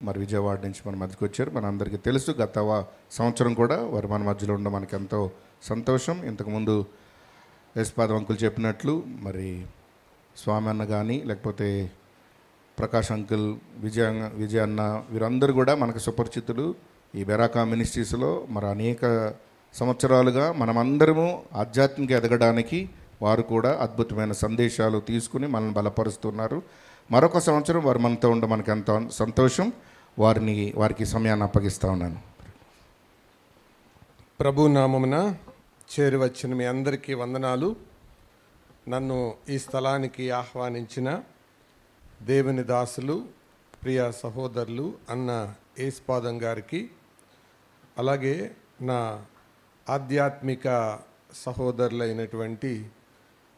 మరి విజయవాడ నుంచి మన మధ్యకి వచ్చారు. మన అందరికీ తెలుసు, గత సంవత్సరం కూడా వారు మన మధ్యలో ఉండడం మనకి ఎంతో సంతోషం. ఇంతకుముందు యశ్పాదం అంకుల్ చెప్పినట్లు మరి స్వామి అన్న కానీ లేకపోతే ప్రకాష్ అంకుల్, విజయ అన్న, వీరందరూ కూడా మనకు సుపరిచితులు. ఈ బెరాకా మినిస్ట్రీస్లో మరి అనేక సంవత్సరాలుగా మనమందరము ఆధ్యాత్మిక ఎదగడానికి వారు కూడా అద్భుతమైన సందేశాలు తీసుకుని మనల్ని బలపరుస్తున్నారు. మరొక సంవత్సరం వారు మనతో ఉండ మనకు ఎంతో సంతోషం. వారికి సమయాన్ని అప్పగిస్తూ ఉన్నాను. ప్రభు నామమున చేరి వచ్చిన మీ అందరికీ వందనాలు. నన్ను ఈ స్థలానికి ఆహ్వానించిన దేవుని దాసులు, ప్రియ సహోదరులు అన్న యేసుపాదం గారికి, అలాగే నా ఆధ్యాత్మిక సహోదరులైనటువంటి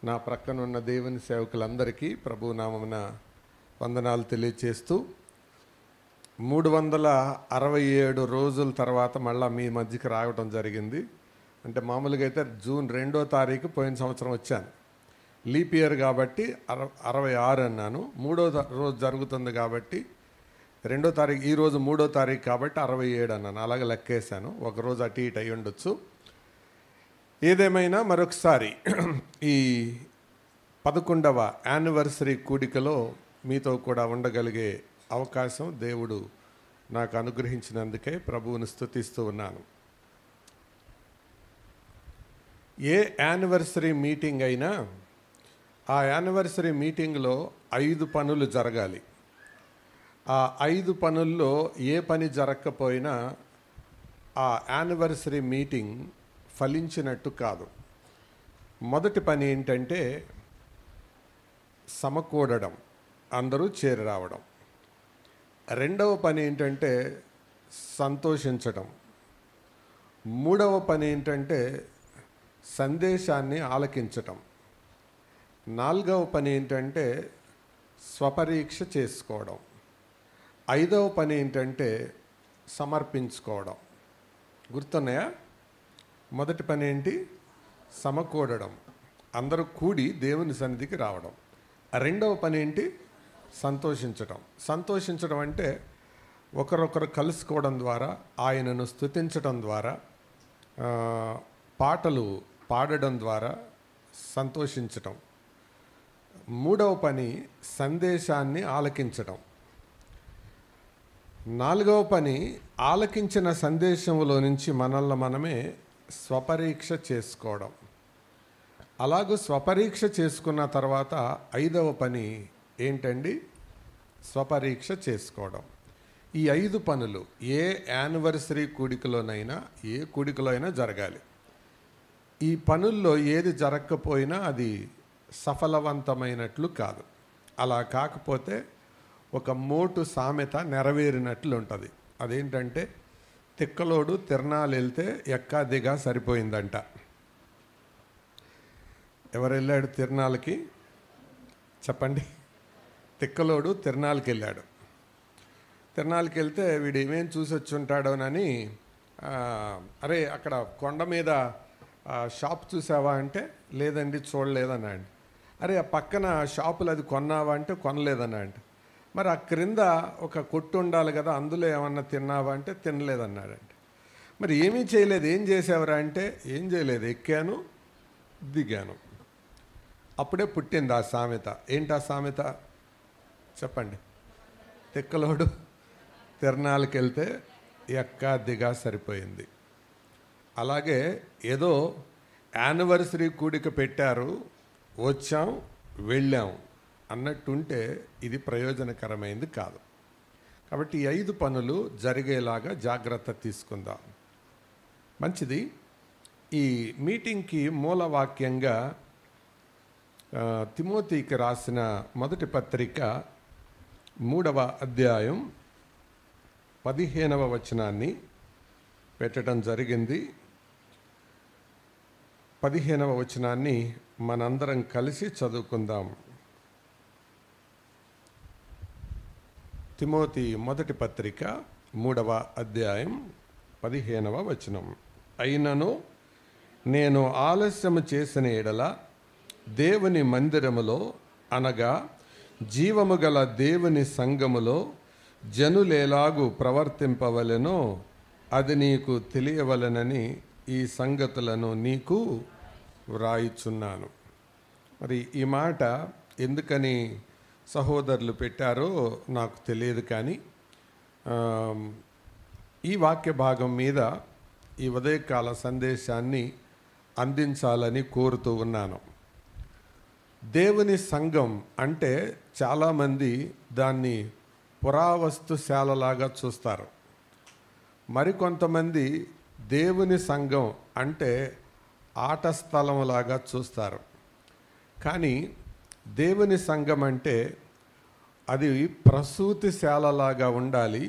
నా ప్రక్కనున్న దేవుని సేవకులందరికీ ప్రభు నామమున వందనాలు తెలియచేస్తూ 367 రోజుల తర్వాత మళ్ళీ మీ మధ్యకి రావడం జరిగింది. అంటే మామూలుగా అయితే జూన్ 2వ తారీఖు పోయిన సంవత్సరం వచ్చాను. లీప్ ఇయర్ కాబట్టి 66 అన్నాను. 3వ రోజు జరుగుతుంది కాబట్టి 2వ తారీఖు, ఈరోజు 3వ తారీఖు కాబట్టి 67 అన్నాను. అలాగే లెక్కేశాను, ఒకరోజు అటు ఇటు అయి ఉండొచ్చు. ఏదేమైనా మరొకసారి ఈ 11వ యానివర్సరీ కూడికలో మీతో కూడా ఉండగలిగే అవకాశం దేవుడు నాకు అనుగ్రహించినందుకే ప్రభువుని స్తుతిస్తూ ఉన్నాను. ఏ యానివర్సరీ మీటింగ్ అయినా ఆ యానివర్సరీ మీటింగ్లో 5 పనులు జరగాలి. ఆ 5 పనుల్లో ఏ పని జరగకపోయినా ఆ యానివర్సరీ మీటింగ్ ఫలించినట్టు కాదు. మొదటి పని ఏంటంటే సమకూడడం, అందరూ చేరి రావడం. రెండవ పని ఏంటంటే సంతోషించడం. మూడవ పని ఏంటంటే సందేశాన్ని ఆలకించటం. నాలుగవ పని ఏంటంటే స్వపరీక్ష చేసుకోవడం. ఐదవ పని ఏంటంటే సమర్పించుకోవడం. గుర్తున్నాయా? మొదటి పని ఏంటి? సమకూడడం, అందరూ కూడి దేవుని సన్నిధికి రావడం. రెండవ పని ఏంటి? సంతోషించడం. సంతోషించడం అంటే ఒకరొకరు కలుసుకోవడం ద్వారా, ఆయనను స్తుతించడం ద్వారా, పాటలు పాడడం ద్వారా సంతోషించటం. మూడవ పని సందేశాన్ని ఆలకించడం. నాలుగవ పని ఆలకించిన సందేశంలో నుంచి మనల్ని మనమే స్వపరీక్ష చేసుకోవడం. అలాగూ స్వపరీక్ష చేసుకున్న తర్వాత ఐదవ పని ఏంటండి? స్వపరీక్ష చేసుకోవడం. ఈ 5 పనులు ఏ యానివర్సరీ కూడికలోనైనా, ఏ కూడికలో అయినా జరగాలి. ఈ పనుల్లో ఏది జరగకపోయినా అది సఫలవంతమైనట్లు కాదు. అలా కాకపోతే ఒక మోటు సామెత నెరవేరినట్లు ఉంటుంది. అదేంటంటే తిక్కలోడు తిరణాలు వెళ్తే ఎక్కా దిగా సరిపోయిందంట. ఎవరు వెళ్ళాడు తిరణాలకి? చెప్పండి. తిక్కలోడు తిరణాలకి వెళ్ళాడు. తిరణాలకి వెళ్తే వీడు ఏమేం చూసి వచ్చి ఉంటాడోనని, అరే అక్కడ కొండ మీద షాప్ చూసావా అంటే లేదండి చూడలేదన్నాడు. అరే ఆ పక్కన షాపులు అది కొన్నావా అంటే కొనలేదన్నాడు. మరి ఆ క్రింద ఒక కొట్టు ఉండాలి కదా, అందులో ఏమన్నా తిన్నావా అంటే తినలేదన్నాడంటే. మరి ఏమీ చేయలేదు, ఏం చేసావరా అంటే ఏం చేయలేదు, ఎక్కాను దిగాను. అప్పుడే పుట్టింది ఆ సామెత. ఏంటి ఆ సామెత? చెప్పండి. తిక్కలోడు తిరణాలకి వెళ్తే ఎక్కా దిగా సరిపోయింది. అలాగే ఏదో యానివర్సరీ కూడిక పెట్టారు, వచ్చాం వెళ్ళాం అన్నట్టుంటే ఇది ప్రయోజనకరమైంది కాదు. కాబట్టి ఈ 5 పనులు జరిగేలాగా జాగ్రత్త తీసుకుందాం. మంచిది. ఈ మీటింగ్కి మూలవాక్యంగా తిమోతికి రాసిన మొదటి పత్రిక 3వ అధ్యాయం 15వ వచనాన్ని పెట్టడం జరిగింది. 15వ వచనాన్ని మనందరం కలిసి చదువుకుందాం. తిమోతి మొదటి పత్రిక 3వ అధ్యాయం 15వ వచనం. అయినను నేను ఆలస్యము చేసిన ఎడల దేవుని మందిరములో, అనగా జీవము గల దేవుని సంఘములో జనులేలాగు ప్రవర్తింపవలెనో అది నీకు తెలియవలెనని ఈ సంగతులను నీకు వ్రాయిచున్నాను. మరి ఈ మాట ఎందుకని సహోదరులు పెట్టారో నాకు తెలియదు, కానీ ఈ వాక్య భాగం మీద ఈ ఉదయకాల సందేశాన్ని అందించాలని కోరుతూ ఉన్నాను. దేవుని సంఘం అంటే చాలామంది దాన్ని పురావస్తుశాలలాగా చూస్తారు. మరికొంతమంది దేవుని సంఘం అంటే ఆట స్థలంలాగా చూస్తారు. కానీ దేవుని సంఘం అంటే అది ప్రసూతిశాలలాగా ఉండాలి.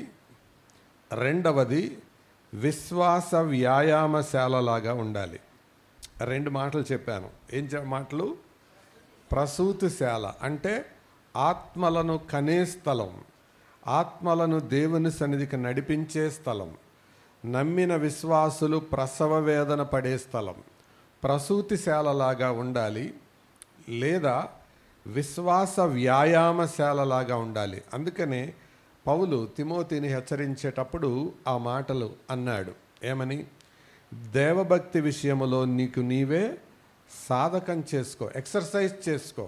రెండవది విశ్వాస వ్యాయామశాలలాగా ఉండాలి. రెండు మాటలు చెప్పాను. ఏం మాటలు? ప్రసూతిశాల అంటే ఆత్మలను కనే స్థలం, ఆత్మలను దేవుని సన్నిధికి నడిపించే స్థలం, నమ్మిన విశ్వాసులు ప్రసవ వేదన పడే స్థలం ప్రసూతిశాలలాగా ఉండాలి, లేదా విశ్వాస వ్యాయామశాలలాగా ఉండాలి. అందుకనే పౌలు తిమోతిని హెచ్చరించేటప్పుడు ఆ మాటలు అన్నాడు. ఏమని? దేవభక్తి విషయములో నీకు నీవే సాధకం చేసుకో, ఎక్సర్సైజ్ చేసుకో.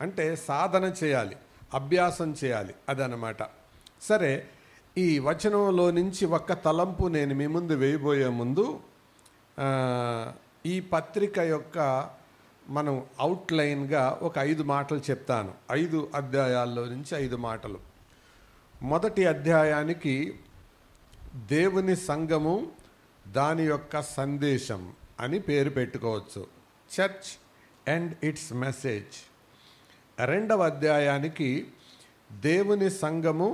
అంటే సాధన చేయాలి, అభ్యాసం చేయాలి, అదనమాట. సరే, ఈ వచనంలో నుంచి ఒక్క తలంపు నేను మీ ముందు వేయబోయే ముందు ఈ పత్రిక యొక్క మనం అవుట్లైన్గా ఒక 5 మాటలు చెప్తాను. 5 అధ్యాయాల్లో నుంచి 5 మాటలు. మొదటి అధ్యాయానికి దేవుని సంఘము దాని యొక్క సందేశం అని పేరు పెట్టుకోవచ్చు, చర్చ్ అండ్ ఇట్స్ మెసేజ్. రెండవ అధ్యాయానికి దేవుని సంఘము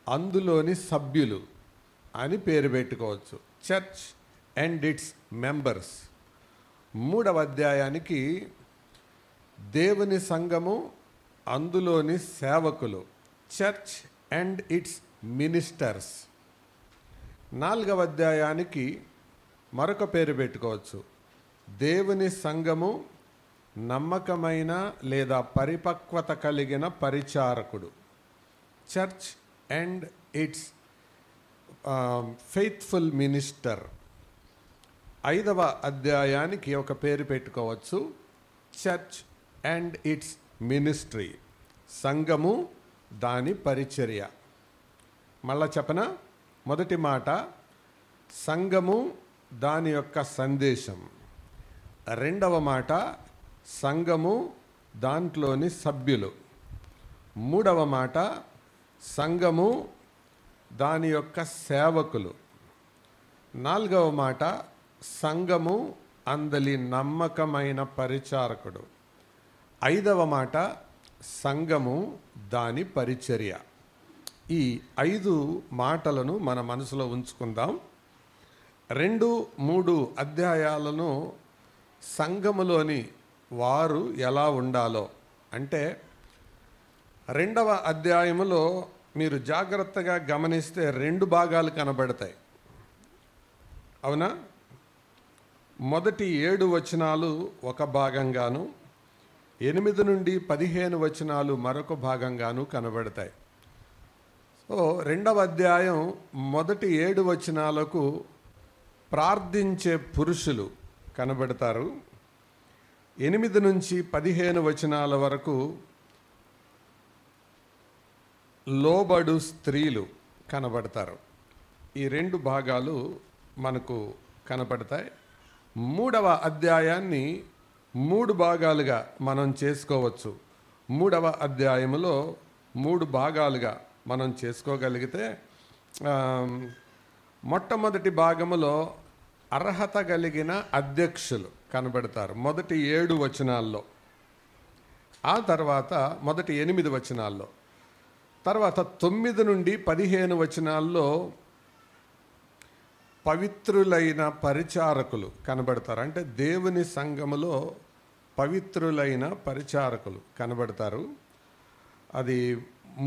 అందులోని సభ్యులు అని పేరు పెట్టుకోవచ్చు, చర్చ్ అండ్ ఇట్స్ మెంబర్స్. మూడవ అధ్యాయానికి దేవుని సంఘము అందులోని సేవకులు, చర్చ్ అండ్ ఇట్స్ మినిస్టర్స్. నాలుగవ అధ్యాయానికి మరొక పేరు పెట్టుకోవచ్చు, దేవుని సంఘము నమ్మకమైన లేదా పరిపక్వత కలిగిన పరిచారకుడు, church and its faithful minister. ఐదవ అధ్యాయానికి ఒక పేరు పెట్టుకోవచ్చు, చర్చ్ అండ్ ఇట్స్ మినిస్ట్రీ, సంఘము దాని పరిచర్య. మళ్ళా చెప్పనా? మొదటి మాట సంఘము దాని యొక్క సందేశం, రెండవ మాట సంఘము దాంట్లోని సభ్యులు, మూడవ మాట సంఘము దాని యొక్క సేవకులు, నాలుగవ మాట సంఘము అందలి నమ్మకమైన పరిచారకుడు, ఐదవ మాట సంఘము దాని పరిచర్య. ఈ 5 మాటలను మన మనసులో ఉంచుకుందాం. 2, 3 అధ్యాయాలను సంఘములోని వారు ఎలా ఉండాలో, అంటే 2వ అధ్యాయములో మీరు జాగ్రత్తగా గమనిస్తే 2 భాగాలు కనబడతాయి, అవునా? మొదటి 7 వచనాలు ఒక భాగంగాను, 8 నుండి 15 వచనాలు మరొక భాగంగాను కనబడతాయి. సో 2వ అధ్యాయం మొదటి 7 వచనాలకు ప్రార్థించే పురుషులు కనబడతారు. 8 నుంచి 15 వచనాల వరకు లోబడు స్త్రీలు కనబడతారు. ఈ 2 భాగాలు మనకు కనపడతాయి. 3వ అధ్యాయాన్ని 3 భాగాలుగా మనం చేసుకోవచ్చు. 3వ అధ్యాయములో 3 భాగాలుగా మనం చేసుకోగలిగితే, మొట్టమొదటి భాగములో అర్హత కలిగిన అధ్యక్షులు కనబడతారు మొదటి 7 వచనాల్లో, ఆ తర్వాత మొదటి 8 వచనాల్లో, తర్వాత 9 నుండి 15 వచనాల్లో పవిత్రులైన పరిచారకులు కనబడతారు. అంటే దేవుని సంఘములో పవిత్రులైన పరిచారకులు కనబడతారు. అది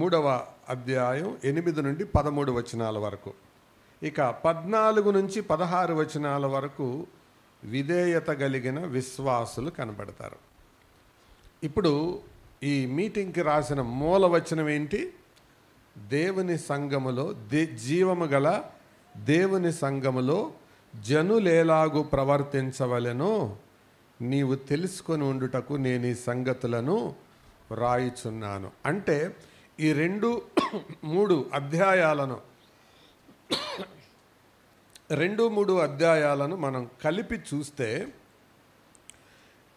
3వ అధ్యాయం 8 నుండి 13 వచనాల వరకు. ఇక 14 నుంచి 16 వచనాల వరకు విధేయత కలిగిన విశ్వాసులు కనబడతారు. ఇప్పుడు ఈ మీటింగ్కి రాసిన మూల వచనం ఏంటి? దేవుని సంఘములో జీవము గల దేవుని సంఘములో జనులేలాగు ప్రవర్తించవలెనో నీవు తెలుసుకొని ఉండుటకు నేను ఈ సంగతులను రాయిచున్నాను. అంటే ఈ 2-3 అధ్యాయాలను మనం కలిపి చూస్తే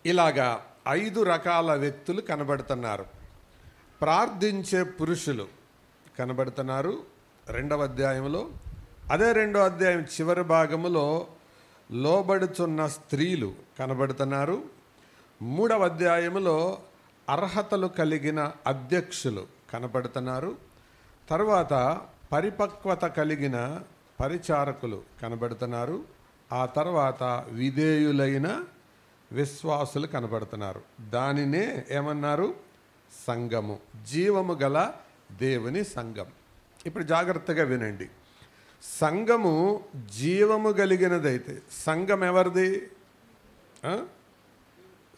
ఇలాగా 5 రకాల వ్యక్తులు కనబడుతున్నారు. ప్రార్థించే పురుషులు కనబడుతున్నారు 2వ అధ్యాయంలో. అదే 2వ అధ్యాయం చివరి భాగములో లోబడుచున్న స్త్రీలు కనబడుతున్నారు. 3వ అధ్యాయంలో అర్హతలు కలిగిన అధ్యక్షులు కనబడుతున్నారు. తర్వాత పరిపక్వత కలిగిన పరిచారకులు కనబడుతున్నారు. ఆ తర్వాత విధేయులైన విశ్వాసులు కనబడుతున్నారు. దానినే ఏమన్నారు? సంఘము, జీవము గల దేవుని సంఘం. ఇప్పుడు జాగ్రత్తగా వినండి. సంఘము జీవము కలిగినదైతే, సంఘం ఎవరిది?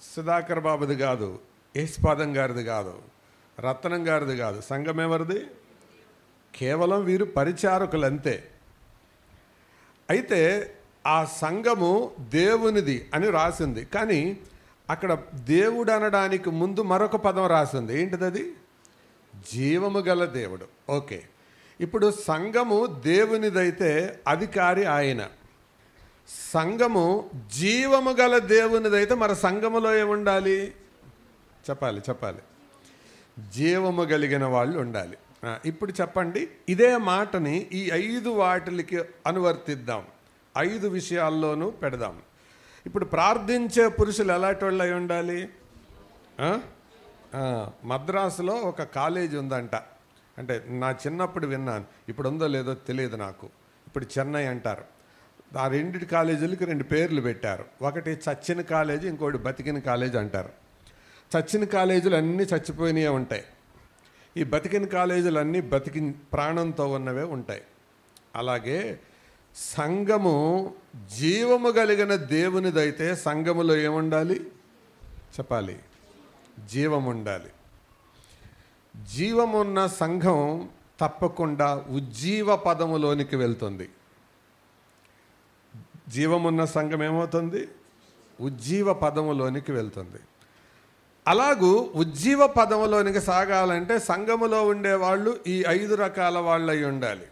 సుధాకర్ బాబుది కాదు, యేసుపాదం గారిది కాదు, రత్నం గారిది కాదు. సంఘం ఎవరిది? కేవలం వీరు పరిచారకులు అంతే. అయితే ఆ సంఘము దేవునిది అని రాసింది, కానీ అక్కడ దేవుడు అనడానికి ముందు మరొక పదం రాసింది. ఏంటిది అది? జీవము గల దేవుడు. ఓకే, ఇప్పుడు సంఘము దేవునిదైతే అధికారి ఆయన. సంఘము జీవము గల దేవునిదైతే మరి సంఘములో ఏముండాలి? చెప్పాలి. జీవము కలిగిన వాళ్ళు ఉండాలి. ఇప్పుడు చెప్పండి, ఇదే మాటని ఈ 5 వాటికి అనువర్తిద్దాం, 5 విషయాల్లోనూ పెడదాం. ఇప్పుడు ప్రార్థించే పురుషులు ఎలాంటి వాళ్ళు అయి ఉండాలి? మద్రాసులో ఒక కాలేజీ ఉందంట, అంటే నా చిన్నప్పుడు విన్నాను, ఇప్పుడు ఉందో లేదో తెలియదు నాకు. ఇప్పుడు చెన్నై అంటారు. ఆ 2 కాలేజీలకి 2 పేర్లు పెట్టారు. ఒకటి చచ్చిన కాలేజీ, ఇంకోటి బతికిన కాలేజీ అంటారు. చచ్చిన కాలేజీలు అన్నీ చచ్చిపోయినవే ఉంటాయి. ఈ బతికిన కాలేజీలు అన్నీ ప్రాణంతో ఉన్నవే ఉంటాయి. అలాగే సంఘము జీవము కలిగిన దేవునిదైతే సంఘములో ఏముండాలి? చెప్పాలి, జీవం ఉండాలి. జీవమున్న సంఘం తప్పకుండా ఉజ్జీవ పదములోనికి వెళ్తుంది. జీవమున్న సంఘం ఏమవుతుంది? ఉజ్జీవ పదములోనికి వెళ్తుంది. అలాగూ ఉజ్జీవ పదములోనికి సాగాలంటే సంఘములో ఉండేవాళ్ళు ఈ 5 రకాల వాళ్ళు అయి ఉండాలి.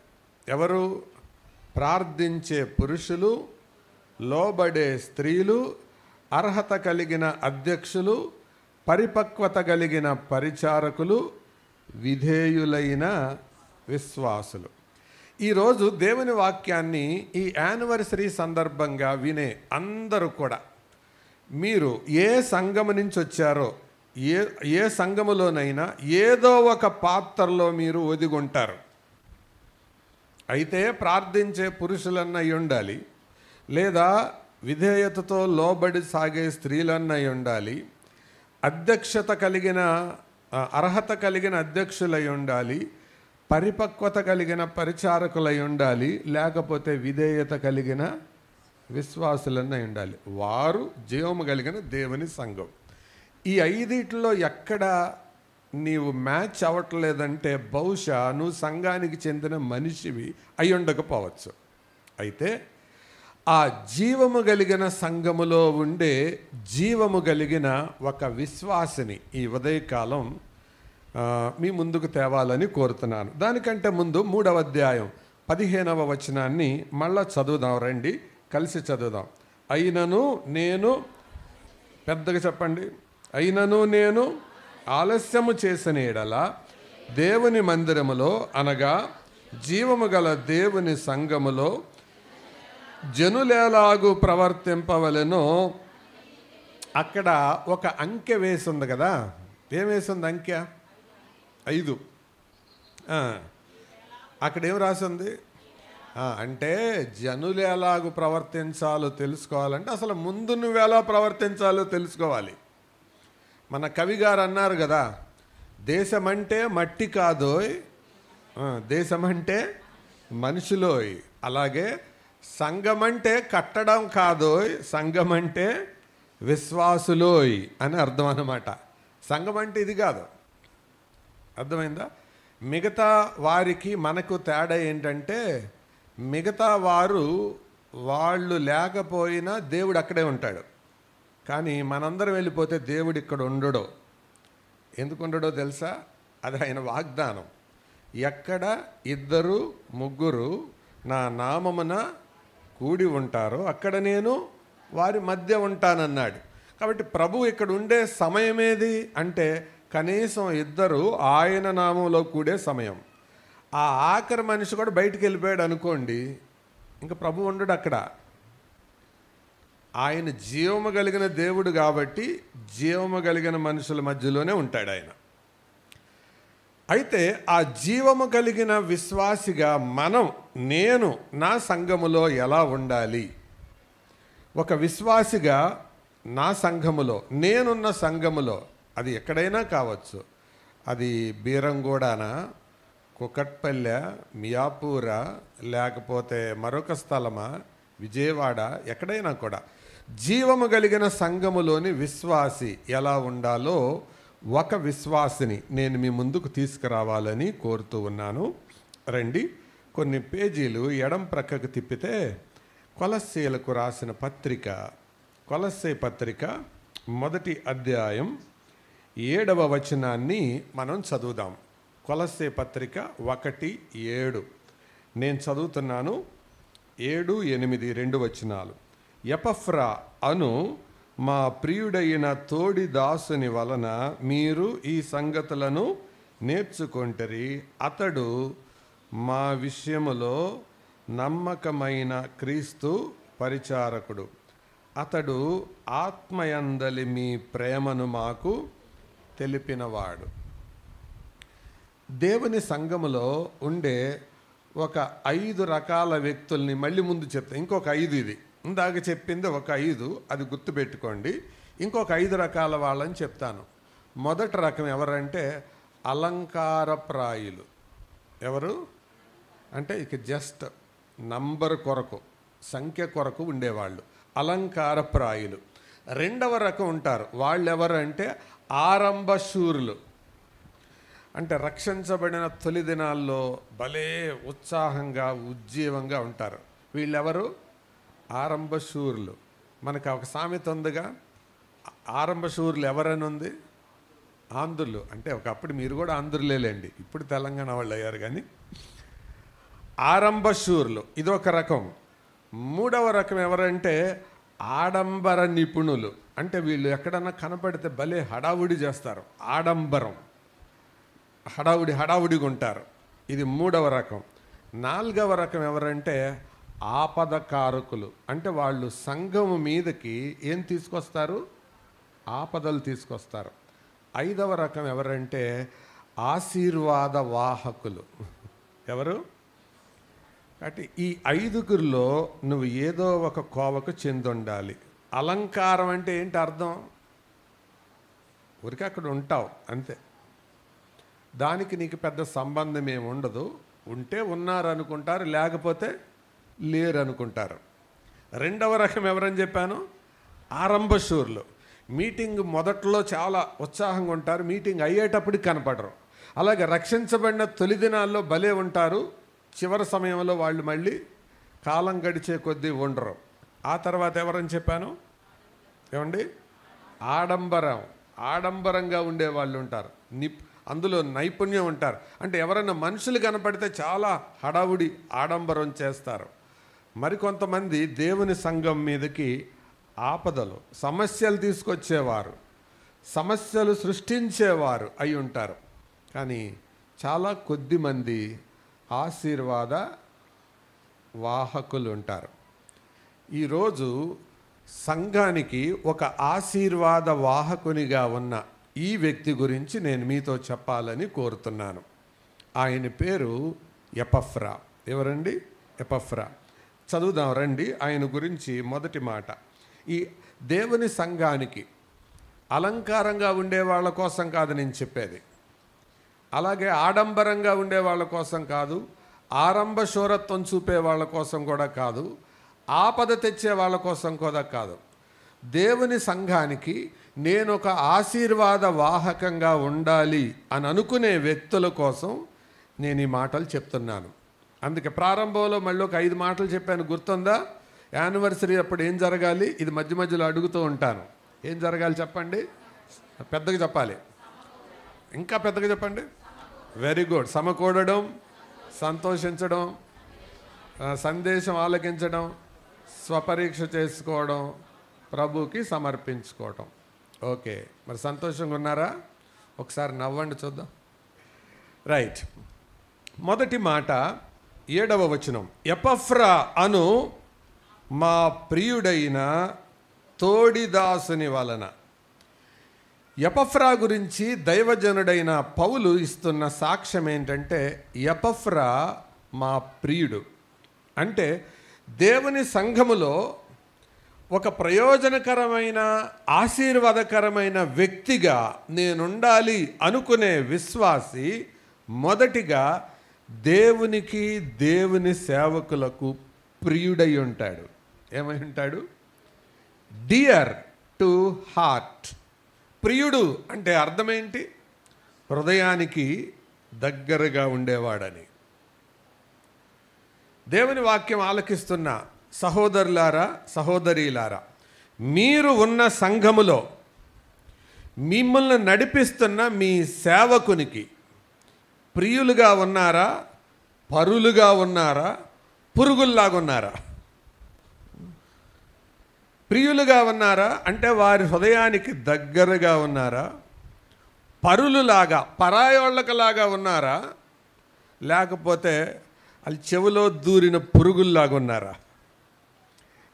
ఎవరు? ప్రార్థించే పురుషులు, లోబడే స్త్రీలు, అర్హత కలిగిన అధ్యక్షులు, పరిపక్వత కలిగిన పరిచారకులు, విధేయులైన విశ్వాసులు. ఈరోజు దేవుని వాక్యాన్ని ఈ యానివర్సరీ సందర్భంగా వినే అందరూ కూడా మీరు ఏ సంఘము నుంచి వచ్చారో, ఏ సంఘములోనైనా ఏదో ఒక పాత్రలో మీరు ఒదిగుంటారు. అయితే ప్రార్థించే పురుషులన్నై ఉండాలి, లేదా విధేయతతో లోబడి సాగే స్త్రీలన్నై ఉండాలి, అధ్యక్షత కలిగిన అర్హత కలిగిన అధ్యక్షులై ఉండాలి, పరిపక్వత కలిగిన పరిచారకులై ఉండాలి, లేకపోతే విధేయత కలిగిన విశ్వాసులన్నై ఉండాలి. వారు జీవము కలిగిన దేవుని సంఘం. ఈ 5 ఎక్కడ నీవు మ్యాచ్ అవ్వట్లేదంటే బహుశా నువ్వు సంఘానికి చెందిన మనిషివి అయి ఉండకపోవచ్చు. అయితే ఆ జీవము కలిగిన సంఘములో ఉండే జీవము కలిగిన ఒక విశ్వాసిని ఈ ఉదయకాలం మీ ముందుకు తేవాలని కోరుతున్నాను. దానికంటే ముందు 3వ అధ్యాయం 15వ వచనాన్ని మళ్ళా చదువుదాం. రండి, కలిసి చదువుదాం. అయినను నేను, పెద్దగా చెప్పండి, అయినను నేను ఆలస్యము చేసిన ఎడల దేవుని మందిరములో, అనగా జీవము గల దేవుని సంఘములో జనులేలాగు ప్రవర్తింపవలెనో. అక్కడ ఒక అంకె వేసింది కదా, ఏం వేసింది? అంకె 5. అక్కడ ఏం రాసింది? అంటే జనులు ఎలాగూ ప్రవర్తించాలో తెలుసుకోవాలంటే అసలు ముందు నువ్వు ఎలా ప్రవర్తించాలో తెలుసుకోవాలి. మన కవి గారు అన్నారు కదా, దేశమంటే మట్టి కాదోయ్, దేశమంటే మనుషులోయ్. అలాగే సంఘమంటే కట్టడం కాదోయ్, సంఘమంటే విశ్వాసులోయ్ అని అర్థం అన్నమాట. సంఘం అంటే ఇది కాదు, అర్థమైందా? మిగతా వారికి మనకు తేడా ఏంటంటే, మిగతా వాళ్ళు లేకపోయినా దేవుడు అక్కడే ఉంటాడు. కానీ మనందరం వెళ్ళిపోతే దేవుడు ఇక్కడ ఉండడో. ఎందుకు ఉండడో తెలుసా? అది ఆయన వాగ్దానం. ఎక్కడ 2, 3 నా నామమున కూడి ఉంటారో అక్కడ నేను వారి మధ్య ఉంటానన్నాడు. కాబట్టి ప్రభు ఇక్కడ ఉండే సమయం ఏది అంటే కనీసం 2 ఆయన నామంలో కూడే సమయం. ఆ ఆఖరి మనిషి కూడా బయటికి వెళ్ళిపోయాడు అనుకోండి, ఇంకా ప్రభు ఉండడు అక్కడ. ఆయన జీవము కలిగిన దేవుడు కాబట్టి జీవము కలిగిన మనుషుల మధ్యలోనే ఉంటాడు ఆయన. అయితే ఆ జీవము కలిగిన విశ్వాసిగా నేను నా సంఘములో ఎలా ఉండాలి? ఒక విశ్వాసిగా నా సంఘములో, నేనున్న సంఘములో, అది ఎక్కడైనా కావచ్చు, అది బీరంగూడానా, కుకట్పల్లె, మియాపూర, లేకపోతే మరొక స్థలమా, విజయవాడ, ఎక్కడైనా కూడా జీవము కలిగిన సంఘములోని విశ్వాసి ఎలా ఉండాలో ఒక విశ్వాసిని నేను మీ ముందుకు తీసుకురావాలని కోరుతూ ఉన్నాను. రండి, కొన్ని పేజీలు ఎడం ప్రక్కకు తిప్పితే కొలస్సీలకు రాసిన పత్రిక, కొలస్సే పత్రిక 1వ అధ్యాయం 7వ వచనాన్ని మనం చదువుదాం. కొలస్సే పత్రిక 1:7 నేను చదువుతున్నాను. 7, 8 2 వచనాలు. ఎపఫ్రా అను మా ప్రియుడైన తోడి దాసుని వలన మీరు ఈ సంగతులను నేర్చుకొంటిరి. అతడు మా విషయములో నమ్మకమైన క్రీస్తు పరిచారకుడు. అతడు ఆత్మయందలి మీ ప్రేమను మాకు తెలిపినవాడు. దేవుని సంఘములో ఉండే ఒక 5 రకాల వ్యక్తుల్ని మళ్ళీ ముందు చెప్తా. ఇంకొక 5 ఇది ఇందాక చెప్పింది ఒక 5, అది గుర్తుపెట్టుకోండి. ఇంకొక 5 రకాల వాళ్ళని చెప్తాను. మొదటి రకం ఎవరంటే అలంకారప్రాయులు. ఎవరు అంటే ఇక జస్ట్ నంబర్ కొరకు, సంఖ్య కొరకు ఉండేవాళ్ళు అలంకారప్రాయులు. రెండవ రకం ఉంటారు, వాళ్ళు ఎవరంటే ఆరంభశూరులు. అంటే రక్షించబడిన తొలి దినాల్లో భలే ఉత్సాహంగా ఉజ్జీవంగా ఉంటారు. వీళ్ళెవరు? ఆరంభశూరులు. మనకు ఒక సామెత ఉందిగా, ఆరంభశూరులు ఎవరని ఉంది? ఆంధ్రులు. అంటే ఒకప్పుడు మీరు కూడా ఆంధ్రులేలేండి, ఇప్పుడు తెలంగాణ వాళ్ళు అయ్యారు. కానీ ఆరంభశూరులు ఇదొక రకం. మూడవ రకం ఎవరంటే ఆడంబర నిపుణులు. అంటే వీళ్ళు ఎక్కడన్నా కనపడితే భలే హడావుడి చేస్తారు, ఆడంబరం, హడావుడిగా ఉంటారు. ఇది మూడవ రకం. నాలుగవ రకం ఎవరంటే ఆపదకారకులు. అంటే వాళ్ళు సంఘము మీదకి ఏం తీసుకొస్తారు? ఆపదలు తీసుకొస్తారు. ఐదవ రకం ఎవరంటే ఆశీర్వాద వాహకులు. ఎవరు? కాబట్టి ఈ 5గురిలో నువ్వు ఏదో ఒక కోవకు చెందుండాలి. అలంకారం అంటే ఏంటి అర్థం? ఊరికి అక్కడ ఉంటావు అంతే, దానికి నీకు పెద్ద సంబంధం ఏమి ఉండదు. ఉంటే ఉన్నారు అనుకుంటారు, లేకపోతే లేరు అనుకుంటారు. రెండవ రకం ఎవరని చెప్పాను? ఆరంభశూరులు. మీటింగ్ మొదట్లో చాలా ఉత్సాహంగా ఉంటారు, మీటింగ్ అయ్యేటప్పటికి కనపడరు. అలాగే రక్షించబడిన తొలి దినాల్లో భలే ఉంటారు, చివరి సమయంలో వాళ్ళు మళ్ళీ కాలం గడిచే కొద్దీ ఉండరు. ఆ తర్వాత ఎవరని చెప్పాను? ఏమండి? ఆడంబరంగా ఉండే వాళ్ళు ఉంటారు, అందులో నైపుణ్యం ఉంటారు. అంటే ఎవరైనా మనుషులు కనపడితే చాలా హడావుడి ఆడంబరం చేస్తారు. మరికొంతమంది దేవుని సంఘం మీదకి ఆపదలు, సమస్యలు తీసుకొచ్చేవారు, సమస్యలు సృష్టించేవారు అయి ఉంటారు. కానీ చాలా కొద్ది మంది ఆశీర్వాద వాహకులు ఉంటారు. ఈరోజు సంఘానికి ఒక ఆశీర్వాద వాహకునిగా ఉన్న ఈ వ్యక్తి గురించి నేను మీతో చెప్పాలని కోరుతున్నాను. ఆయన పేరు ఎపఫ్రా. ఎవరండి? ఎపఫ్రా. చదువుదాం రండి ఆయన గురించి. మొదటి మాట, ఈ దేవుని సంఘానికి అలంకారంగా ఉండే వాళ్ళ కోసం కాదు నేను చెప్పేది, అలాగే ఆడంబరంగా ఉండే వాళ్ళ కోసం కాదు, ఆరంభ శూరత్వం చూపే వాళ్ళ కోసం కూడా కాదు, ఆపద తెచ్చే వాళ్ళ కోసం కూడా కాదు. దేవుని సంఘానికి నేను ఒక ఆశీర్వాద వాహకంగా ఉండాలి అని అనుకునే వ్యక్తుల కోసం నేను ఈ మాటలు చెప్తున్నాను. అందుకే ప్రారంభంలో మళ్ళీ ఒక 5 మాటలు చెప్పాను, గుర్తుందా? యానివర్సరీ అప్పుడు ఏం జరగాలి, ఇది మధ్య మధ్యలో అడుగుతూ ఉంటాను. ఏం జరగాలి చెప్పండి, పెద్దగా చెప్పాలి, ఇంకా పెద్దగా చెప్పండి. Very good. సమకూడడం, సంతోషించడం, సందేశం ఆలకించడం, స్వపరీక్ష చేసుకోవడం, ప్రభుకి సమర్పించుకోవటం. ఓకే, మరి సంతోషంగా ఉన్నారా? ఒకసారి నవ్వండి చూద్దాం. రైట్. మొదటి మాట 7వ వచనం. ఎపఫ్రా అను మా ప్రియుడైన తోడిదాసుని వలన. ఎపఫ్రా గురించి దైవజనుడైన పౌలు ఇస్తున్న సాక్ష్యం ఏంటంటే, ఎపఫ్రా మా ప్రియుడు. అంటే దేవుని సంఘములో ఒక ప్రయోజనకరమైన ఆశీర్వాదకరమైన వ్యక్తిగా నేనుండాలి అనుకునే విశ్వాసి మొదటిగా దేవునికి, దేవుని సేవకులకు ప్రియుడై ఉంటాడు. ఏమై ఉంటాడు? Dear to heart. ప్రియుడు అంటే అర్థమేంటి? హృదయానికి దగ్గరగా ఉండేవాడని. దేవుని వాక్యం ఆలకిస్తున్న సహోదరులారా, సహోదరీలారా, మీరు ఉన్న సంఘములో మిమ్మల్ని నడిపిస్తున్న మీ సేవకునికి ప్రియులుగా ఉన్నారా, పరులుగా ఉన్నారా, పురుగుల్లాగా ఉన్నారా? ప్రియులుగా ఉన్నారా అంటే వారి హృదయానికి దగ్గరగా ఉన్నారా? పరులులాగా, పరాయోళ్ళకలాగా ఉన్నారా? లేకపోతే వాళ్ళు చెవిలో దూరిన పురుగుల్లాగా ఉన్నారా?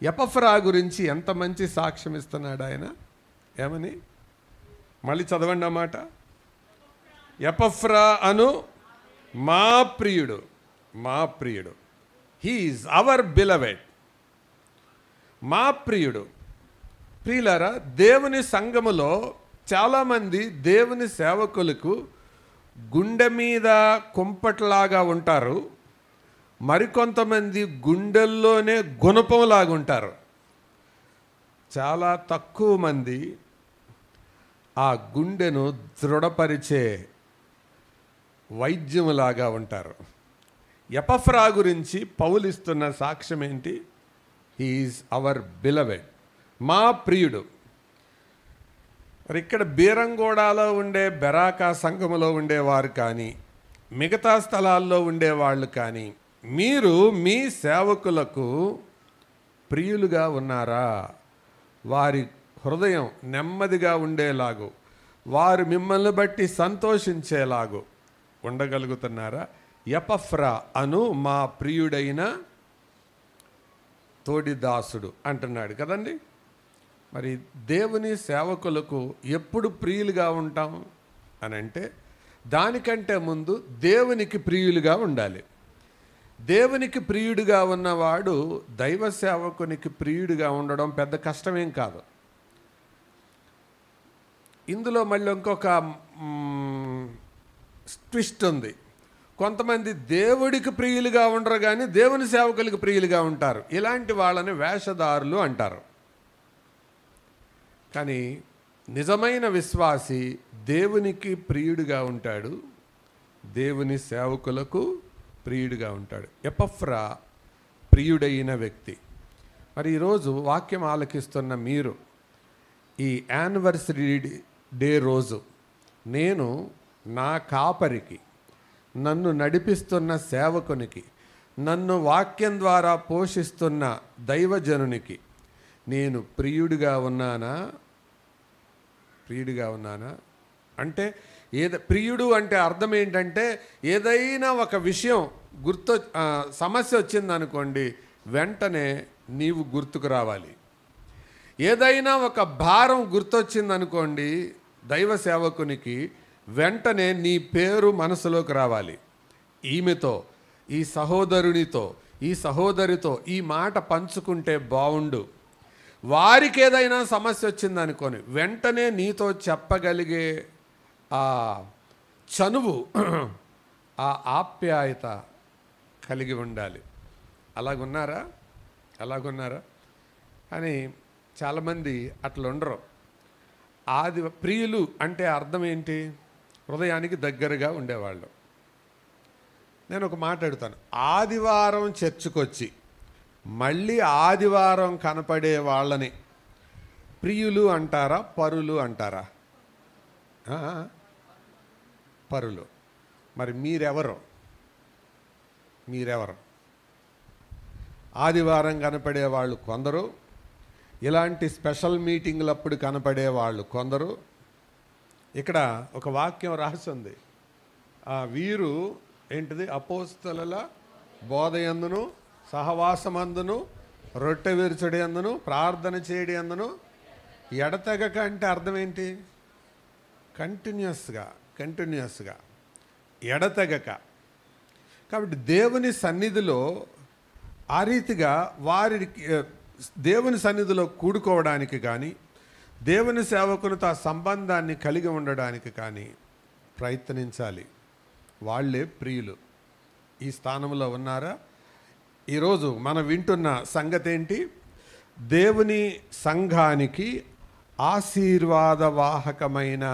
ఎపఫ్రా గురించి ఎంత మంచి సాక్ష్యం ఇస్తున్నాడు ఆయన. ఏమని? మళ్ళీ చదవండి ఆ మాట. ఎపఫ్రా అను మా ప్రియుడు, మా ప్రియుడు. He's our beloved. మా ప్రియుడు. ప్రియులారా, దేవుని సంఘములో చాలామంది దేవుని సేవకులకు గుండె మీద కుంపట్లాగా ఉంటారు, మరికొంతమంది గుండెల్లోనే గుణపంలాగా ఉంటారు. చాలా తక్కువ మంది ఆ గుండెను దృఢపరిచే వైద్యములాగా ఉంటారు. ఎపఫ్రా గురించి పౌలిస్తున్న సాక్ష్యం ఏంటి? హీఈస్ అవర్ బిలవెడ్, మా ప్రియుడు. మరి ఇక్కడ బీరంగూడలో ఉండే బెరాకా సంఘములో ఉండేవారు కానీ, మిగతా స్థలాల్లో ఉండేవాళ్ళు కానీ, మీరు మీ సేవకులకు ప్రియులుగా ఉన్నారా? వారి హృదయం నెమ్మదిగా ఉండేలాగు, వారు మిమ్మల్ని బట్టి సంతోషించేలాగు ఉండగలుగుతున్నారా? ఎపఫ్రా అను మా ప్రియుడైన తోడిదాసుడు అంటున్నాడు కదండి. మరి దేవుని సేవకులకు ఎప్పుడు ప్రియులుగా ఉంటాం అని అంటే, దానికంటే ముందు దేవునికి ప్రియులుగా ఉండాలి. దేవునికి ప్రియుడిగా ఉన్నవాడు దైవ సేవకునికి ప్రియుడిగా ఉండడం పెద్ద కష్టమేం కాదు. ఇందులో మళ్ళీ ఇంకొక ట్విస్ట్ ఉంది. కొంతమంది దేవుడికి ప్రియులుగా ఉండరు కానీ దేవుని సేవకులకు ప్రియులుగా ఉంటారు. ఇలాంటి వాళ్ళని వేషధారులు అంటారు. కానీ నిజమైన విశ్వాసి దేవునికి ప్రియుడిగా ఉంటాడు, దేవుని సేవకులకు ప్రియుడిగా ఉంటాడు. ఎపఫ్రా ప్రియుడైన వ్యక్తి. మరి ఈరోజు వాక్యం ఆలకిస్తున్న మీరు ఈ యానివర్సరీ డే రోజు నేను నా కాపరికి, నన్ను నడిపిస్తున్న సేవకునికి, నన్ను వాక్యం ద్వారా పోషిస్తున్న దైవజనునికి నేను ప్రియుడిగా ఉన్నానా? ప్రియుడిగా ఉన్నానా అంటే ప్రియుడు అంటే అర్థం ఏంటంటే, ఏదైనా ఒక విషయం సమస్య వచ్చిందనుకోండి, వెంటనే నీవు గుర్తుకు రావాలి. ఏదైనా ఒక భారం గుర్తొచ్చిందనుకోండి, దైవ సేవకునికి వెంటనే నీ పేరు మనసులోకి రావాలి. ఈమెతో, ఈ సహోదరునితో, ఈ సహోదరితో ఈ మాట పంచుకుంటే బావుండు. వారికి ఏదైనా సమస్య వచ్చిందనుకోని వెంటనే నీతో చెప్పగలిగే ఆ చనువు, ఆ ఆప్యాయత కలిగి ఉండాలి. అలాగున్నారా? అలాగున్నారా? కానీ చాలామంది అట్లా ఉండరు. ప్రియులు అంటే అర్థం ఏంటి? హృదయానికి దగ్గరగా ఉండేవాళ్ళు. నేను ఒక మాట అడుగుతాను, ఆదివారం చర్చికొచ్చి మళ్ళీ ఆదివారం కనపడే వాళ్ళని ప్రియులు అంటారా, పరులు అంటారా? పరులు. మరి మీరెవరు? ఆదివారం కనపడే వాళ్ళు కొందరు, ఇలాంటి స్పెషల్ మీటింగ్లప్పుడు కనపడే వాళ్ళు కొందరు. ఇక్కడ ఒక వాక్యం రాసి ఉంది, వీరు ఏంటిది? అపోస్తలుల బోధయందును సహవాసమందును రొట్టె విరుచుడి అందును ప్రార్థన చేయడి అందును ఎడతెగక. అంటే అర్థం ఏంటి? కంటిన్యూస్గా ఎడతెగక. కాబట్టి దేవుని సన్నిధిలో ఆ రీతిగా వారికి దేవుని సన్నిధిలో కూడుకోవడానికి కానీ దేవుని సేవకునితో ఆ సంబంధాన్ని కలిగి ఉండడానికి కానీ ప్రయత్నించాలి. వాళ్ళే ప్రియులు. ఈ స్థానంలో ఉన్నారా? ఈరోజు మనం వింటున్న సంగతి ఏంటి? దేవుని సంఘానికి ఆశీర్వాదవాహకమైన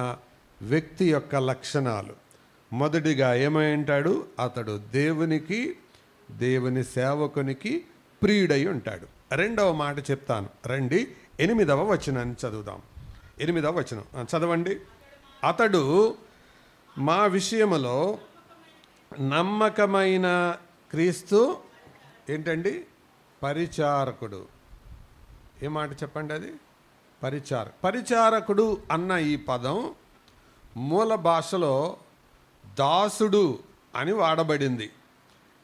వ్యక్తి యొక్క లక్షణాలు. మొదటిగా ఏమంటాడు? అతడు దేవునికి, దేవుని సేవకునికి ప్రియుడై ఉంటాడు. రెండవ మాట చెప్తాను, రండి. 8వ వచనాన్ని చదువుదాం. 8వ వచనం చదవండి. అతడు మా విషయములో నమ్మకమైన క్రీస్తు ఏంటండి? పరిచారకుడు. ఏ మాట చెప్పండి? అది పరిచారకుడు అన్న ఈ పదం మూల భాషలో దాసుడు అని వాడబడింది.